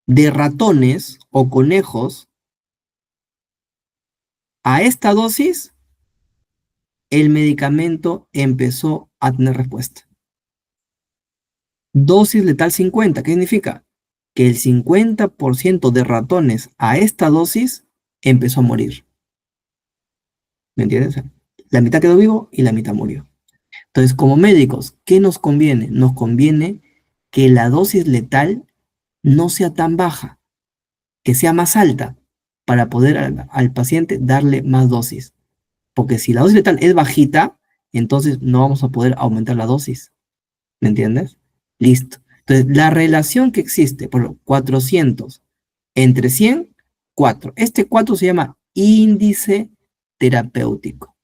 de ratones o conejos a esta dosis, el medicamento empezó a tener respuesta. Dosis letal 50, ¿qué significa? Que el 50% de ratones a esta dosis empezó a morir. ¿Me entiendes? La mitad quedó vivo y la mitad murió. Entonces, como médicos, ¿qué nos conviene? Nos conviene que la dosis letal no sea tan baja, que sea más alta, para poder al paciente darle más dosis. Porque si la dosis letal es bajita, entonces no vamos a poder aumentar la dosis. ¿Me entiendes? Listo. Entonces, la relación que existe por 400 entre 100, 4. Este 4 se llama índice terapéutico.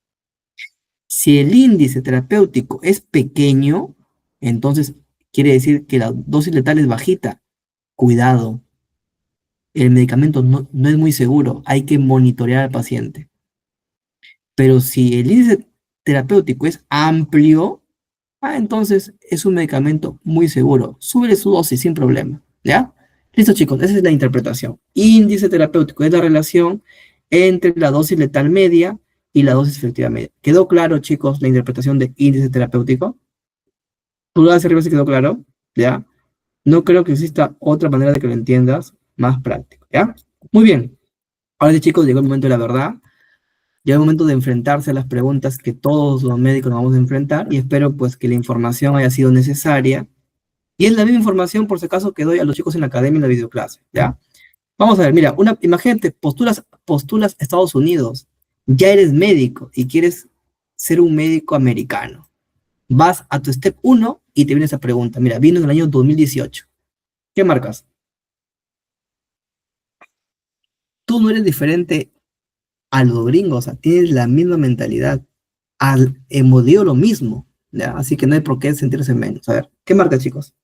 Si el índice terapéutico es pequeño, entonces quiere decir que la dosis letal es bajita. Cuidado, el medicamento no es muy seguro, hay que monitorear al paciente. Pero si el índice terapéutico es amplio, entonces es un medicamento muy seguro. Súbele su dosis sin problema, ¿ya? Listo, chicos, esa es la interpretación. Índice terapéutico es la relación entre la dosis letal media y la dosis efectiva media. ¿Quedó claro, chicos, la interpretación de índice terapéutico? ¿Pulgadas arriba si quedó claro? ¿Ya? No creo que exista otra manera de que lo entiendas más práctico, ¿ya? Muy bien. Ahora sí, chicos, llegó el momento de la verdad. Llegó el momento de enfrentarse a las preguntas que todos los médicos nos vamos a enfrentar y espero pues que la información haya sido necesaria. Y es la misma información, por si acaso, que doy a los chicos en la academia en la videoclase, ¿ya? Vamos a ver, mira, imagínate, postulas a Estados Unidos, ya eres médico y quieres ser un médico americano. Vas a tu step 1 y te viene esa pregunta. Mira, vino en el año 2018. ¿Qué marcas? Tú no eres diferente a los gringos, o sea, tienes la misma mentalidad. Hemos dicho lo mismo, ¿ya? Así que no hay por qué sentirse menos. A ver, ¿qué marcas, chicos?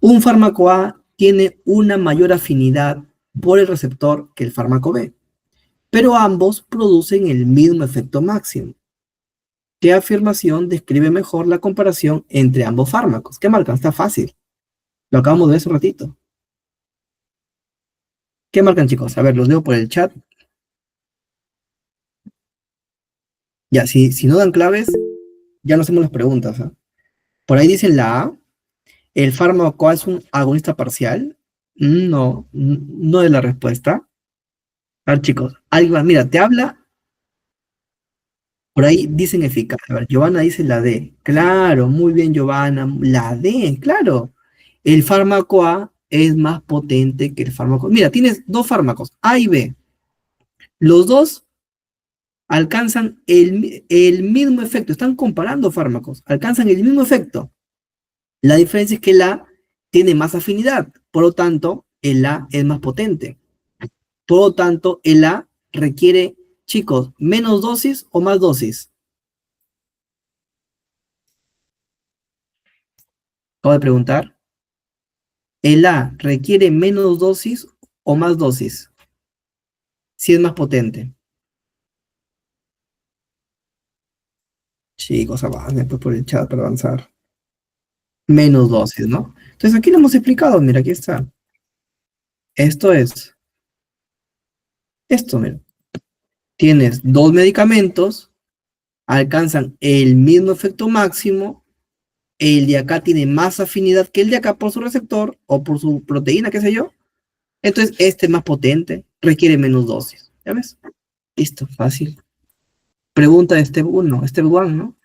Un fármaco A tiene una mayor afinidad por el receptor que el fármaco B, pero ambos producen el mismo efecto máximo. ¿Qué afirmación describe mejor la comparación entre ambos fármacos? ¿Qué marcan? Está fácil. Lo acabamos de ver hace un ratito. ¿Qué marcan, chicos? A ver, los leo por el chat. Ya, si no dan claves, ya no hacemos las preguntas. ¿Eh? Por ahí dicen la A. ¿El fármaco A es un agonista parcial? No, no es la respuesta. A ver, chicos, alguien más, mira, te habla, por ahí dicen eficaz. A ver, Giovanna dice la D. Claro, muy bien, Giovanna. La D, claro. El fármaco A es más potente que el fármaco. Mira, tienes dos fármacos, A y B. Los dos alcanzan el mismo efecto. Están comparando fármacos. Alcanzan el mismo efecto. La diferencia es que el A tiene más afinidad. Por lo tanto, el A es más potente. Por lo tanto, el A requiere, chicos, menos dosis o más dosis. Acabo de preguntar. ¿El A requiere menos dosis o más dosis? Si es más potente. Chicos, avancen pues por el chat para avanzar. Menos dosis, ¿no? Entonces aquí lo hemos explicado, mira, aquí está. Esto es, mira. Tienes dos medicamentos, alcanzan el mismo efecto máximo, el de acá tiene más afinidad que el de acá por su receptor o por su proteína, qué sé yo. Entonces este es más potente, requiere menos dosis. ¿Ya ves? Listo, fácil. Pregunta de step 1, step 1, ¿no?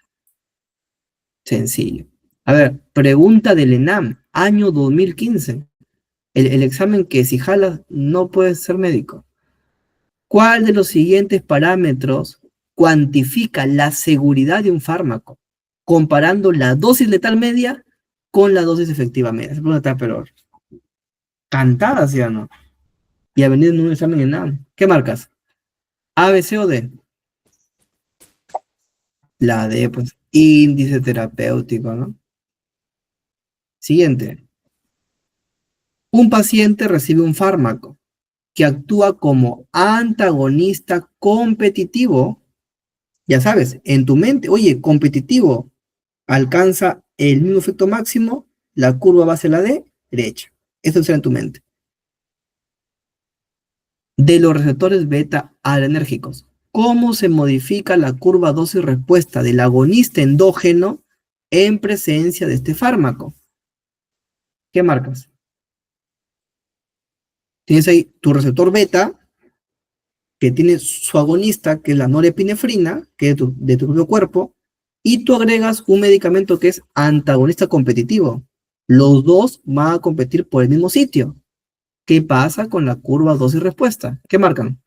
Sencillo. A ver, pregunta del ENAM, año 2015. El examen que si jalas no puedes ser médico. ¿Cuál de los siguientes parámetros cuantifica la seguridad de un fármaco? Comparando la dosis letal media con la dosis efectiva media. Esa pregunta está pero cantada, ¿sí o no? Y ha venido en un examen ENAM. ¿Qué marcas? ¿A, B, C o D? La D, pues, índice terapéutico, ¿no? Siguiente. Un paciente recibe un fármaco que actúa como antagonista competitivo. Ya sabes, en tu mente, oye, competitivo, alcanza el mismo efecto máximo la curva va hacia la derecha. Eso será en tu mente. De los receptores beta adrenérgicos, ¿cómo se modifica la curva dosis-respuesta del agonista endógeno en presencia de este fármaco? ¿Qué marcas? Tienes ahí tu receptor beta, que tiene su agonista, que es la norepinefrina, que es de tu propio cuerpo, y tú agregas un medicamento que es antagonista competitivo. Los dos van a competir por el mismo sitio. ¿Qué pasa con la curva dosis-respuesta? ¿Qué marcan?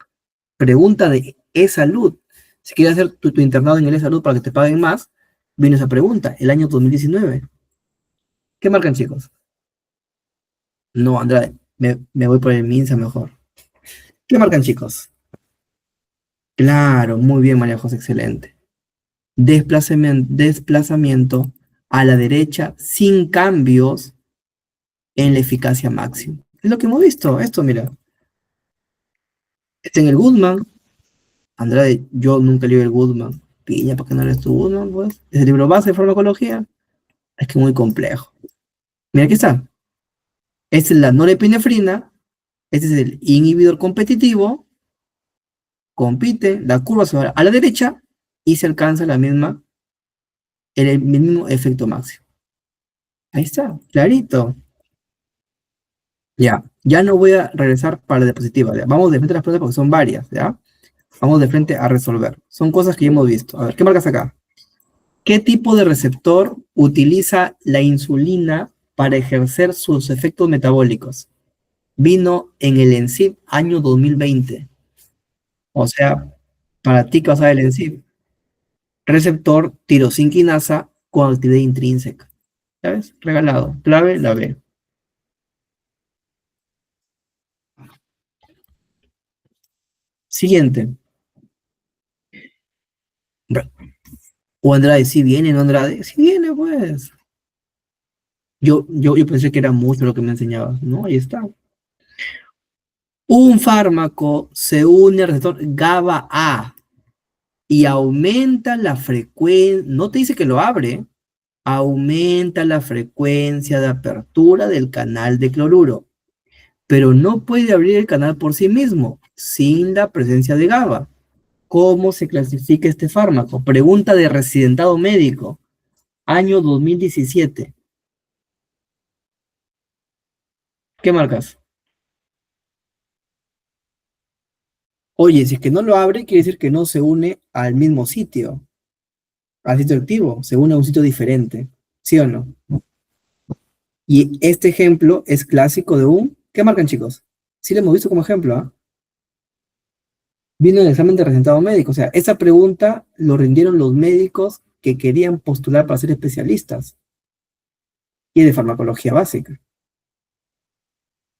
Pregunta de e-salud. Si quieres hacer tu internado en el e-salud para que te paguen más, viene esa pregunta, el año 2019. ¿Qué marcan, chicos? No, Andrade, me voy por el MINSA mejor. ¿Qué marcan, chicos? Claro, muy bien, María José, excelente. Desplazamiento a la derecha sin cambios en la eficacia máxima. Es lo que hemos visto. Esto, mira, está en el Goodman. Andrade, yo nunca leí el Goodman. Piña, ¿para qué no lees tu Goodman, pues? ¿Es el libro base de farmacología? Es que es muy complejo. Mira, aquí está. Esta es la norepinefrina. Este es el inhibidor competitivo. Compite, la curva se va a la derecha y se alcanza el mismo efecto máximo. Ahí está, clarito. Ya no voy a regresar para la diapositiva. ¿Ya? Vamos de frente a las preguntas porque son varias, ¿ya? Vamos de frente a resolver. Son cosas que ya hemos visto. A ver, ¿qué marcas acá? ¿Qué tipo de receptor utiliza la insulina para ejercer sus efectos metabólicos? Vino en el ENSIP año 2020. O sea, para ti que vas a ver el ENSIP, receptor tirosinquinasa con actividad intrínseca. ¿Sabes? Regalado. Clave, la B. Siguiente. O Andrade, si viene, ¿no, Andrade? Si viene, pues. Yo pensé que era mucho lo que me enseñabas. No, ahí está. Un fármaco se une al receptor GABA A y aumenta la frecuencia, no te dice que lo abre, aumenta la frecuencia de apertura del canal de cloruro, pero no puede abrir el canal por sí mismo, sin la presencia de GABA. ¿Cómo se clasifica este fármaco? Pregunta de residentado médico, año 2017. ¿Qué marcas? Oye, si es que no lo abre, quiere decir que no se une al mismo sitio, al sitio activo, se une a un sitio diferente, ¿sí o no? Y este ejemplo es clásico de un... ¿Qué marcan, chicos? Sí lo hemos visto como ejemplo, ¿ah? Vino en el examen de representado médico, o sea, esa pregunta lo rindieron los médicos que querían postular para ser especialistas y de farmacología básica.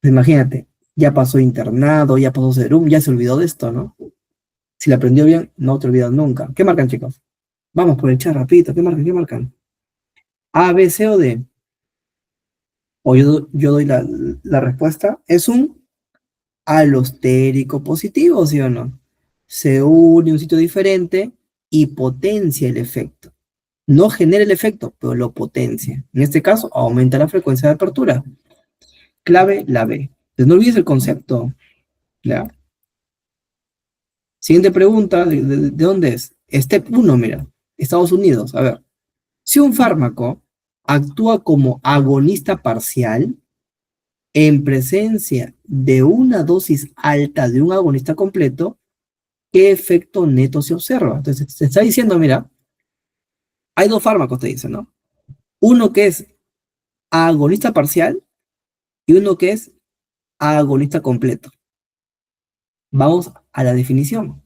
Pues imagínate, ya pasó internado, ya pasó serum, ya se olvidó de esto, ¿no? Si la aprendió bien, no te olvidas nunca. ¿Qué marcan, chicos? Vamos por el chat rapidito, ¿qué marcan? ¿Qué marcan? A, B, C o D. O yo doy la respuesta. Es un alostérico positivo, ¿sí o no? Se une a un sitio diferente y potencia el efecto. No genera el efecto, pero lo potencia. En este caso, aumenta la frecuencia de apertura. Clave, la B. Entonces, no olvides el concepto. ¿Ya? Siguiente pregunta, ¿de dónde es? Step 1, mira. Estados Unidos. A ver. Si un fármaco actúa como agonista parcial en presencia de una dosis alta de un agonista completo, ¿qué efecto neto se observa? Entonces, se está diciendo, mira, hay dos fármacos, te dicen, ¿no? Uno que es agonista parcial y uno que es agonista completo. Vamos a la definición.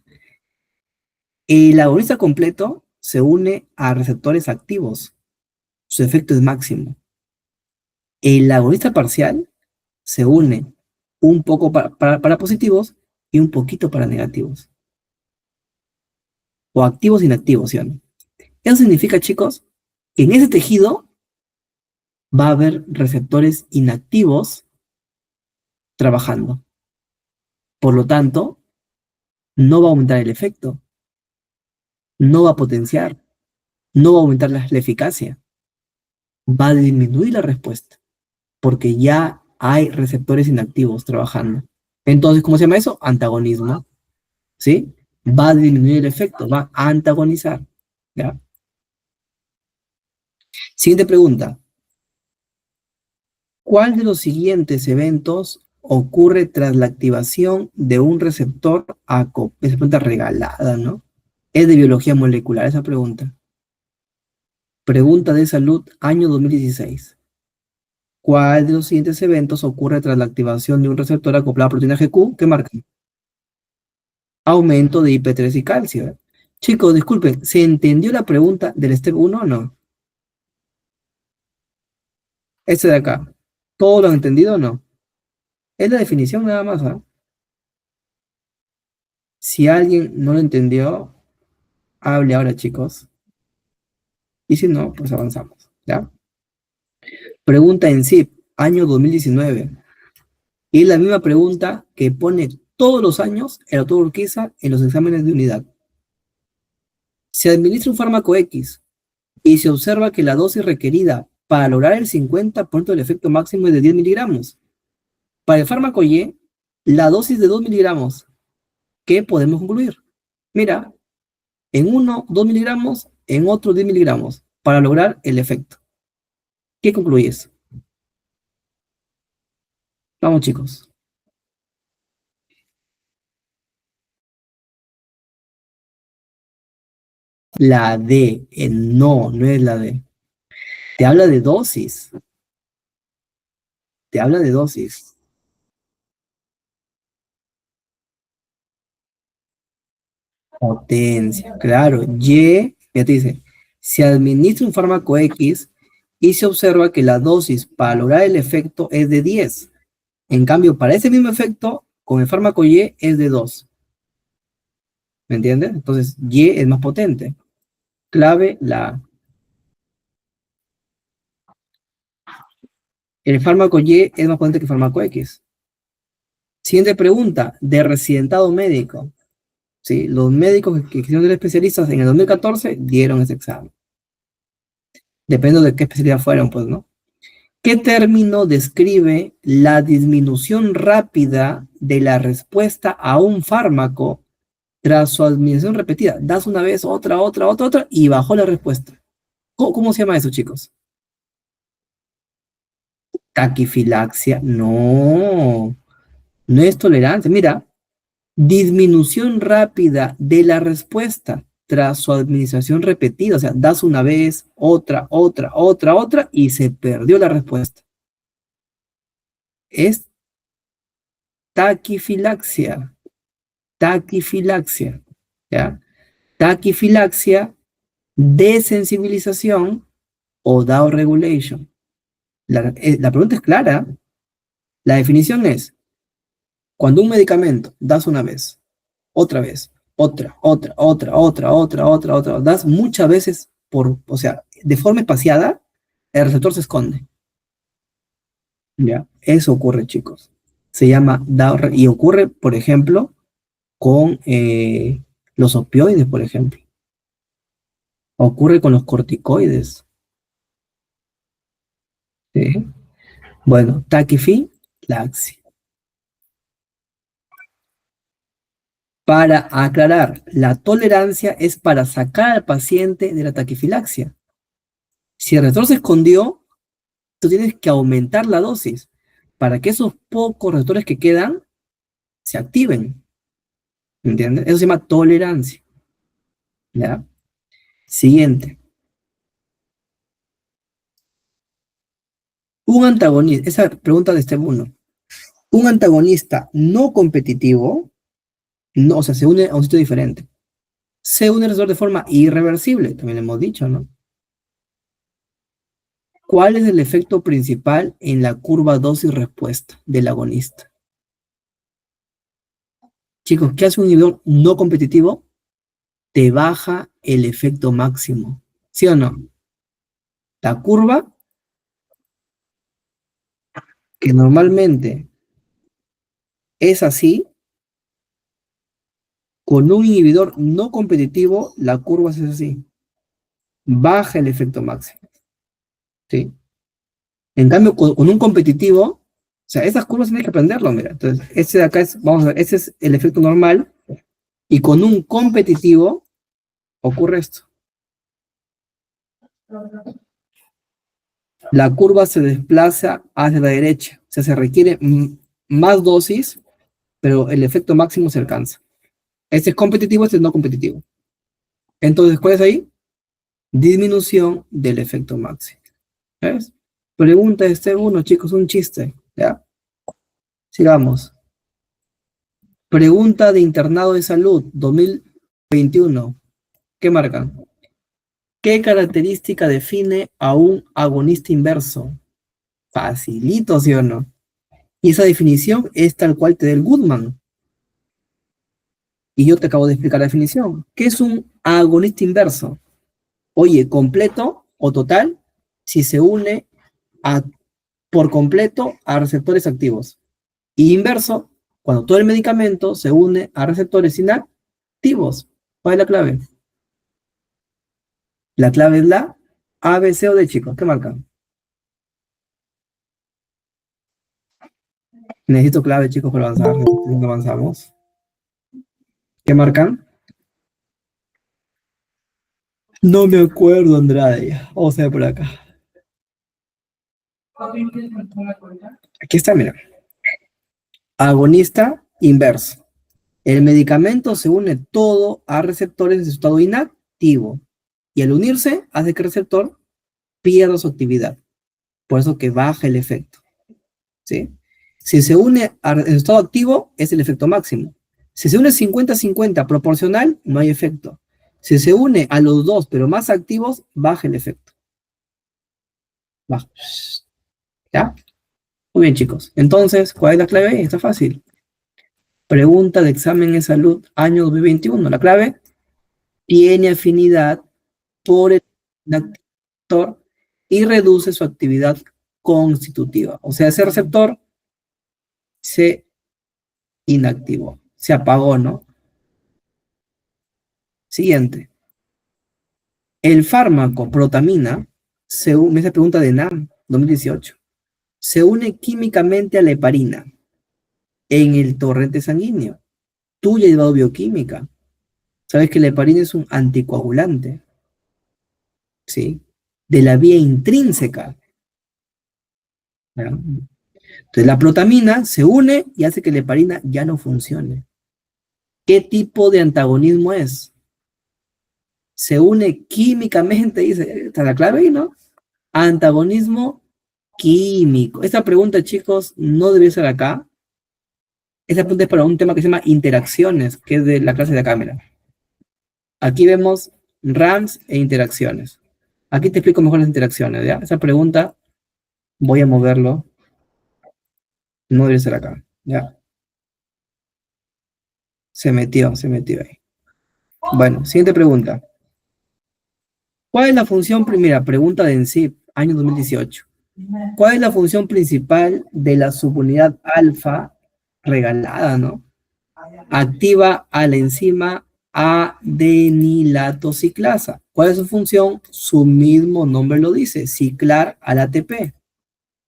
El agonista completo se une a receptores activos. Su efecto es máximo. El agonista parcial se une un poco para positivos y un poquito para negativos. O activos inactivos, ¿sí o no? Eso significa, chicos, que en ese tejido va a haber receptores inactivos trabajando. Por lo tanto, no va a aumentar el efecto, no va a potenciar, no va a aumentar la eficacia. va a disminuir la respuesta, porque ya hay receptores inactivos trabajando. Entonces, ¿cómo se llama eso? Antagonismo, ¿sí? Va a disminuir el efecto, va a antagonizar, ¿ya? Siguiente pregunta. ¿Cuál de los siguientes eventos ocurre tras la activación de un receptor ACO? Esa pregunta regalada, ¿no? Es de biología molecular esa pregunta. Pregunta de salud, año 2016. ¿Cuál de los siguientes eventos ocurre tras la activación de un receptor acoplado a proteína GQ? ¿Qué marca? Aumento de IP3 y calcio. ¿Eh? Chicos, disculpen, ¿se entendió la pregunta del step 1 o no? Este de acá. ¿Todos lo han entendido o no? Es la definición nada más, ¿eh? Si alguien no lo entendió, hable ahora, chicos. Y si no, pues avanzamos, ¿ya? Pregunta en SIP, año 2019. Y es la misma pregunta que pone todos los años el autor Urquiza en los exámenes de unidad. Se administra un fármaco X y se observa que la dosis requerida para lograr el 50% del efecto máximo es de 10 miligramos. Para el fármaco Y, la dosis de 2 miligramos. ¿Qué podemos concluir? Mira, en uno 2 miligramos, en otro 10 miligramos, para lograr el efecto. ¿Qué concluyes? Vamos, chicos. La D, no, no es la D. Te habla de dosis. Te habla de dosis. Potencia, claro. Y, ya te dice, se administra un fármaco X y se observa que la dosis para lograr el efecto es de 10. En cambio, para ese mismo efecto, con el fármaco Y es de 2. ¿Me entiendes? Entonces, Y es más potente. Clave, la el fármaco Y es más potente que el fármaco X. Siguiente pregunta, de residentado médico. ¿Sí? Los médicos que quisieron ser especialistas en el 2014 dieron ese examen. Depende de qué especialidad fueron, pues, ¿no? ¿Qué término describe la disminución rápida de la respuesta a un fármaco tras su administración repetida? Das una vez, otra, y bajó la respuesta. ¿Cómo se llama eso, chicos? Taquifilaxia. No, no es tolerancia. Mira, disminución rápida de la respuesta tras su administración repetida. O sea, das una vez, otra, y se perdió la respuesta. Es taquifilaxia. Taquifilaxia. ¿Ya? Taquifilaxia, desensibilización o down regulation. La pregunta es clara. La definición es, cuando un medicamento das una vez, otra, das muchas veces o sea, de forma espaciada, el receptor se esconde. ¿Ya? Eso ocurre, chicos. Se llama down, y ocurre, por ejemplo, con los opioides, por ejemplo. Ocurre con los corticoides. ¿Sí? Bueno, taquifilaxia. Para aclarar, la tolerancia es para sacar al paciente de la taquifilaxia. Si el receptor se escondió, tú tienes que aumentar la dosis para que esos pocos receptores que quedan se activen. ¿Entiendes? Eso se llama tolerancia. ¿Ya? Siguiente. Un antagonista, esa pregunta de este uno. Un antagonista no competitivo, no, o sea, se une a un sitio diferente. Se une al receptor de forma irreversible, también hemos dicho, ¿no? ¿Cuál es el efecto principal en la curva dosis-respuesta del agonista? Chicos, ¿qué hace un inhibidor no competitivo? Te baja el efecto máximo. ¿Sí o no? La curva, que normalmente es así, con un inhibidor no competitivo, la curva es así. Baja el efecto máximo. ¿sí? En cambio, con un competitivo, o sea, esas curvas tienes que aprenderlo, mira. Entonces, este de acá es, vamos a ver, ese es el efecto normal, y con un competitivo ocurre esto. La curva se desplaza hacia la derecha, o sea, se requiere más dosis, pero el efecto máximo se alcanza. Este es competitivo, este es no competitivo. Entonces, ¿cuál es ahí? Disminución del efecto máximo. ¿Ves? Pregunta este uno, chicos, un chiste, ¿ya? Sigamos. Pregunta de internado de salud 2021. ¿Qué marca? ¿Qué característica define a un agonista inverso? Facilito, ¿sí o no? Y esa definición es tal cual te da el Goodman. Y yo te acabo de explicar la definición. ¿Qué es un agonista inverso? Oye, completo o total si se une por completo a receptores activos. Y inverso, cuando todo el medicamento se une a receptores inactivos. ¿Cuál es la clave? La clave es la A, B, C o D, chicos. ¿Qué marcan? Necesito clave, chicos, para avanzar. No avanzamos. ¿Qué marcan? No me acuerdo, Andrade. Vamos a ver por acá. Aquí está, mira. Agonista inverso. El medicamento se une todo a receptores en su estado inactivo. Y al unirse, hace que el receptor pierda su actividad. Por eso que baja el efecto. ¿Sí? Si se une en su estado activo, es el efecto máximo. Si se une 50-50 proporcional, no hay efecto. Si se une a los dos, pero más activos, baja el efecto. Baja. ¿Ya? Muy bien, chicos. Entonces, ¿cuál es la clave? Está fácil. Pregunta de examen de salud, año 2021. La clave tiene afinidad por el receptor y reduce su actividad constitutiva. O sea, ese receptor se inactivó, se apagó, ¿no? Siguiente. El fármaco protamina, esa pregunta de NAM 2018, se une químicamente a la heparina en el torrente sanguíneo. Tú ya has llevado bioquímica. Sabes que la heparina es un anticoagulante, ¿sí? De la vía intrínseca. ¿Ya? Entonces la protamina se une y hace que la heparina ya no funcione. ¿Qué tipo de antagonismo es? Se une químicamente, dice, está la clave ahí, ¿no? Antagonismo químico. Esta pregunta, chicos, no debe ser acá. Esta pregunta es para un tema que se llama interacciones, que es de la clase de cámara. Aquí vemos RAMs e interacciones. Aquí te explico mejor las interacciones, ¿ya? Esa pregunta, voy a moverlo. No debe ser acá, ¿ya? Se metió ahí. Bueno, siguiente pregunta. ¿Cuál es la función primera? Pregunta de ENSIP, año 2018. ¿Cuál es la función principal de la subunidad alfa regalada, no? Activa a la enzima adenilatociclasa. ¿Cuál es su función? Su mismo nombre lo dice, ciclar al ATP.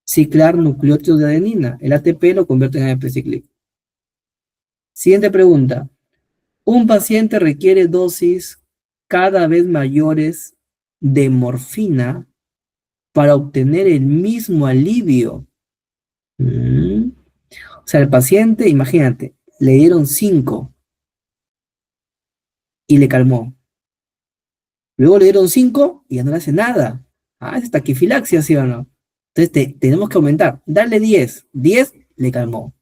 Ciclar nucleótidos de adenina. El ATP lo convierte en ATP cíclico. Siguiente pregunta. Un paciente requiere dosis cada vez mayores de morfina para obtener el mismo alivio. O sea, el paciente, imagínate, le dieron 5 y le calmó. Luego le dieron 5 y ya no le hace nada. Ah, es taquifilaxia, ¿sí o no? Entonces tenemos que aumentar. Darle 10. 10 le calmó.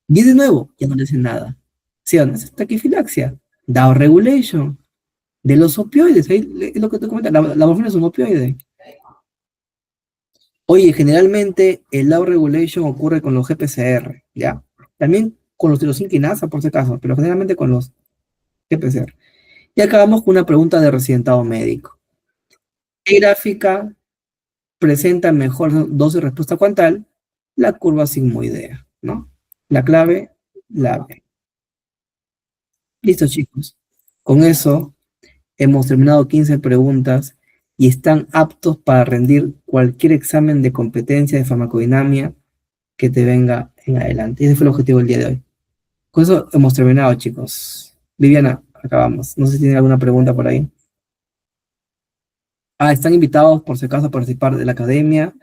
10 de nuevo, ya no le hace nada. ¿Sí o no? Es taquifilaxia. Down regulation. De los opioides, ahí es lo que te comento. La morfina es un opioide. Oye, generalmente el down regulation ocurre con los GPCR, ¿ya? También con los tirosinquinasa, por si acaso, pero generalmente con los GPCR. Y acabamos con una pregunta de residentado médico. ¿Qué gráfica presenta mejor dosis respuesta cuantal? La curva sigmoidea, ¿no? La clave, la B. Listo, chicos. Con eso hemos terminado 15 preguntas y están aptos para rendir cualquier examen de competencia de farmacodinamia que te venga en adelante. Ese fue el objetivo del día de hoy. Con eso hemos terminado, chicos. Viviana, acabamos. No sé si tienen alguna pregunta por ahí. Ah, están invitados por si acaso a participar de la academia.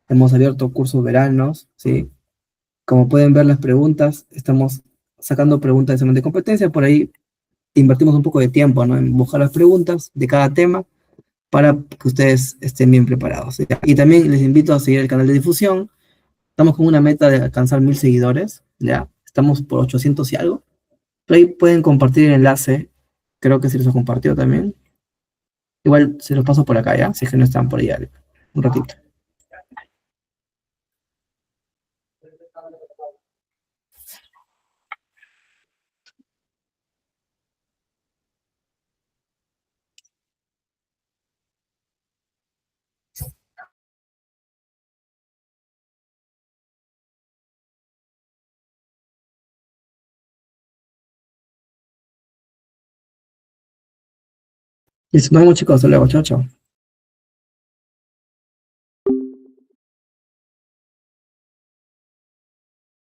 Hemos abierto cursos veranos, ¿sí? Como pueden ver las preguntas, estamos sacando preguntas de examen de competencia. Por ahí invertimos un poco de tiempo, ¿no? En buscar las preguntas de cada tema para que ustedes estén bien preparados, ¿sí? Y también les invito a seguir el canal de difusión. Estamos con una meta de alcanzar 1000 seguidores, ¿ya? Estamos por 800 y algo. Pero ahí pueden compartir el enlace. Creo que se los compartió también. Igual se los paso por acá, ¿ya? Si es que no están por allá. Un ratito. Listo, nos vemos, chicos. Hasta luego. Chao, chao.